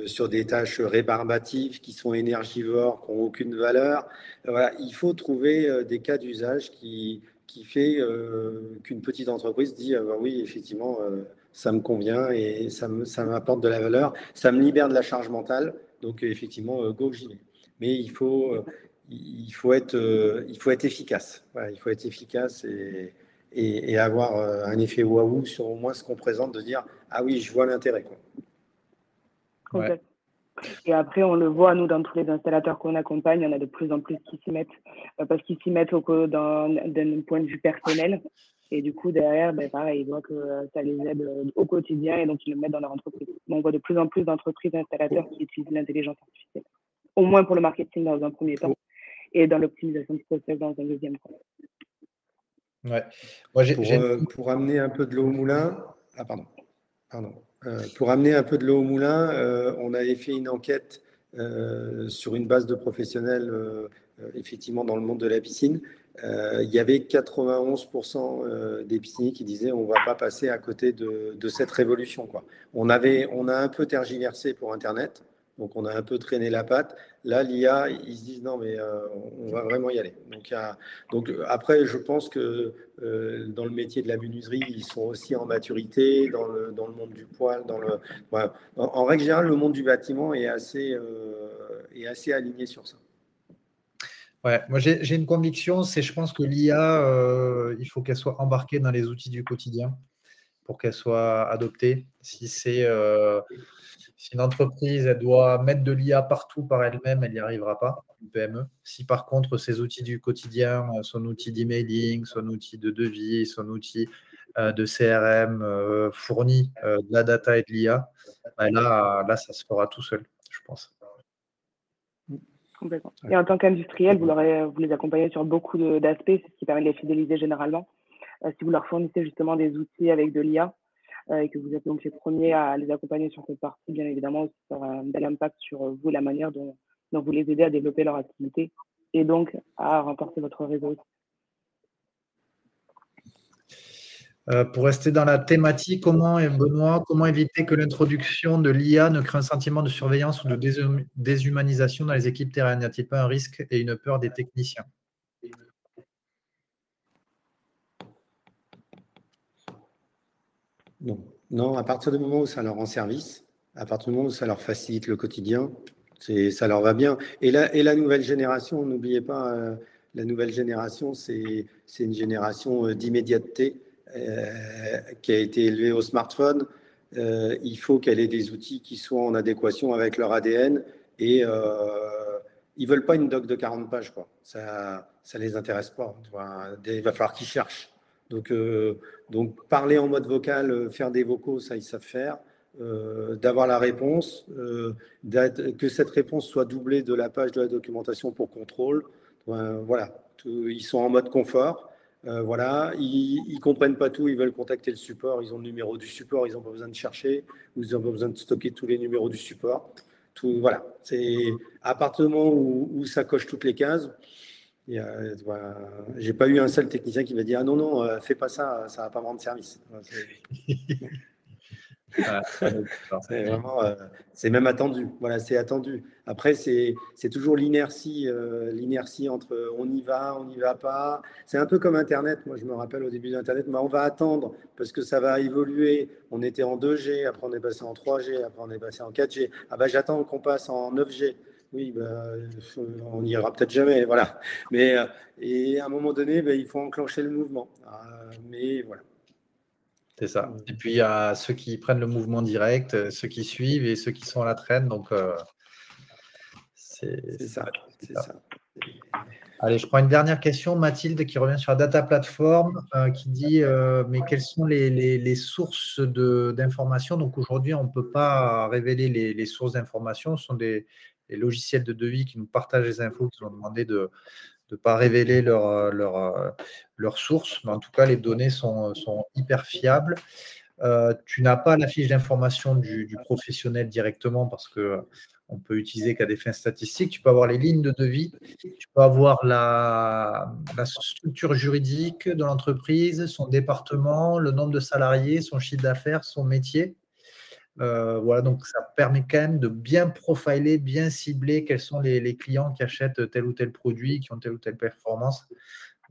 sur des tâches rébarbatives qui sont énergivores, qui n'ont aucune valeur. Voilà, il faut trouver des cas d'usage qui fait qu'une petite entreprise dit bah oui, effectivement, ça me convient et ça m'apporte de la valeur, ça me libère de la charge mentale. Donc, effectivement, go, j'y vais. Mais il faut être efficace. Voilà, il faut être efficace et avoir un effet waouh sur au moins ce qu'on présente, de dire ah oui, je vois l'intérêt. Ouais. Et après, on le voit, nous, dans tous les installateurs qu'on accompagne, il y en a de plus en plus qui s'y mettent, parce qu'ils s'y mettent d'un point de vue personnel. Et du coup, derrière, pareil, ils voient que ça les aide au quotidien et donc ils le mettent dans leur entreprise. Donc, on voit de plus en plus d'entreprises installateurs qui utilisent l'intelligence artificielle, au moins pour le marketing dans un premier temps et dans l'optimisation de process dans un deuxième temps. Ouais. Moi, pour amener un peu de l'eau au moulin, pour amener un peu de l'eau au moulin, on avait fait une enquête sur une base de professionnels, effectivement, dans le monde de la piscine. Il y avait 91% des pisciniers qui disaient on ne va pas passer à côté de cette révolution, quoi. On a un peu tergiversé pour Internet, donc on a un peu traîné la patte. Là, l'IA, ils se disent non, mais on va vraiment y aller. Donc après, je pense que dans le métier de la menuiserie, ils sont aussi en maturité, dans le monde du poêle. Voilà. En règle générale, le monde du bâtiment est assez aligné sur ça. Ouais, moi j'ai une conviction, je pense que l'IA, il faut qu'elle soit embarquée dans les outils du quotidien pour qu'elle soit adoptée. Si une entreprise elle doit mettre de l'IA partout par elle-même, elle n'y arrivera pas, une PME. Si par contre ses outils du quotidien, son outil d'emailing, son outil de devis, son outil de CRM fournit de la data et de l'IA, là ça se fera tout seul, je pense. Complètement. Et en tant qu'industriel, vous les accompagnez sur beaucoup d'aspects, c'est ce qui permet de les fidéliser généralement. Si vous leur fournissez justement des outils avec de l'IA et que vous êtes donc les premiers à les accompagner sur cette partie, bien évidemment, ça aura un bel impact sur vous, la manière dont vous les aidez à développer leur activité et donc à renforcer votre réseau. Pour rester dans la thématique, comment éviter que l'introduction de l'IA ne crée un sentiment de surveillance ou de déshumanisation dans les équipes terrain? N'y a-t-il pas un risque et une peur des techniciens? Non, à partir du moment où ça leur rend service, à partir du moment où ça leur facilite le quotidien, ça leur va bien. Et la nouvelle génération, n'oubliez pas, la nouvelle génération, c'est une génération d'immédiateté qui a été élevée au smartphone. Il faut qu'elle ait des outils qui soient en adéquation avec leur ADN et ils ne veulent pas une doc de 40 pages, quoi. Ça ne les intéresse pas. Il va falloir qu'ils cherchent. Donc, parler en mode vocal, faire des vocaux, ça, ils savent faire. D'avoir la réponse, que cette réponse soit doublée de la page de la documentation pour contrôle. Voilà, ils sont en mode confort. Voilà, ils ne comprennent pas tout, ils veulent contacter le support, ils ont le numéro du support, ils n'ont pas besoin de chercher, ou ils n'ont pas besoin de stocker tous les numéros du support. Voilà, c'est à partir du moment où ça coche toutes les cases. J'ai pas eu un seul technicien qui m'a dit ah non, fais pas ça, ça va pas me rendre service. C'est vraiment, c'est même attendu. Voilà, c'est attendu. Après, c'est toujours l'inertie entre on y va pas. C'est un peu comme Internet. Moi, je me rappelle au début d'Internet, on va attendre parce que ça va évoluer. On était en 2G, après on est passé en 3G, après on est passé en 4G. Ah bah j'attends qu'on passe en 9G. Oui, on n'y ira peut-être jamais, voilà. Mais et à un moment donné, il faut enclencher le mouvement. Mais voilà. C'est ça. Et puis, il y a ceux qui prennent le mouvement direct, ceux qui suivent et ceux qui sont à la traîne. Donc, c'est ça. Allez, je prends une dernière question. Mathilde qui revient sur la data platform, qui dit mais quelles sont les sources d'informations? Donc aujourd'hui, on ne peut pas révéler les sources d'informations. Ce sont les logiciels de devis qui nous partagent les infos, qui nous ont demandé de ne pas révéler leurs sources. Mais en tout cas, les données sont hyper fiables. Tu n'as pas la fiche d'information du professionnel directement parce que on peut utiliser qu'à des fins statistiques. Tu peux avoir les lignes de devis, tu peux avoir la structure juridique de l'entreprise, son département, le nombre de salariés, son chiffre d'affaires, son métier. Voilà, donc ça permet quand même de bien profiler, bien cibler quels sont les clients qui achètent tel ou tel produit, qui ont telle ou telle performance.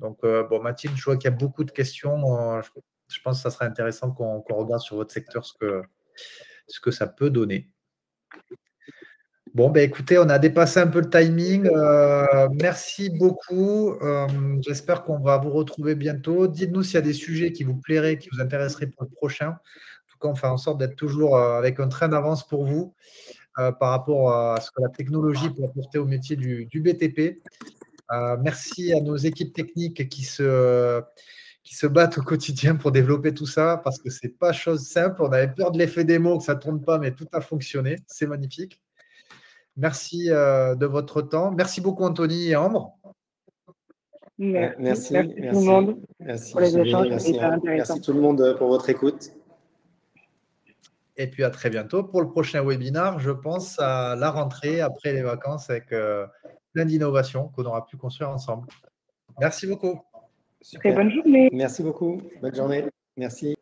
Donc, bon, Mathilde, je vois qu'il y a beaucoup de questions. Je pense que ça serait intéressant qu'on regarde sur votre secteur ce que ça peut donner. Bon, ben, écoutez, on a dépassé un peu le timing. Merci beaucoup. J'espère qu'on va vous retrouver bientôt. Dites-nous s'il y a des sujets qui vous plairaient, qui vous intéresseraient pour le prochain. En tout cas, on fait en sorte d'être toujours avec un train d'avance pour vous par rapport à ce que la technologie peut apporter au métier du BTP. Merci à nos équipes techniques qui se battent au quotidien pour développer tout ça, parce que ce n'est pas chose simple. On avait peur de l'effet démo, que ça ne tourne pas, mais tout a fonctionné. C'est magnifique. Merci de votre temps. Merci beaucoup, Anthony et Ambre. Merci tout le monde pour les échanges. Merci tout le monde pour votre écoute. Et puis à très bientôt pour le prochain webinaire. Je pense à la rentrée après les vacances avec plein d'innovations qu'on aura pu construire ensemble. Merci beaucoup. Très bonne journée. Merci beaucoup. Bonne journée. Merci.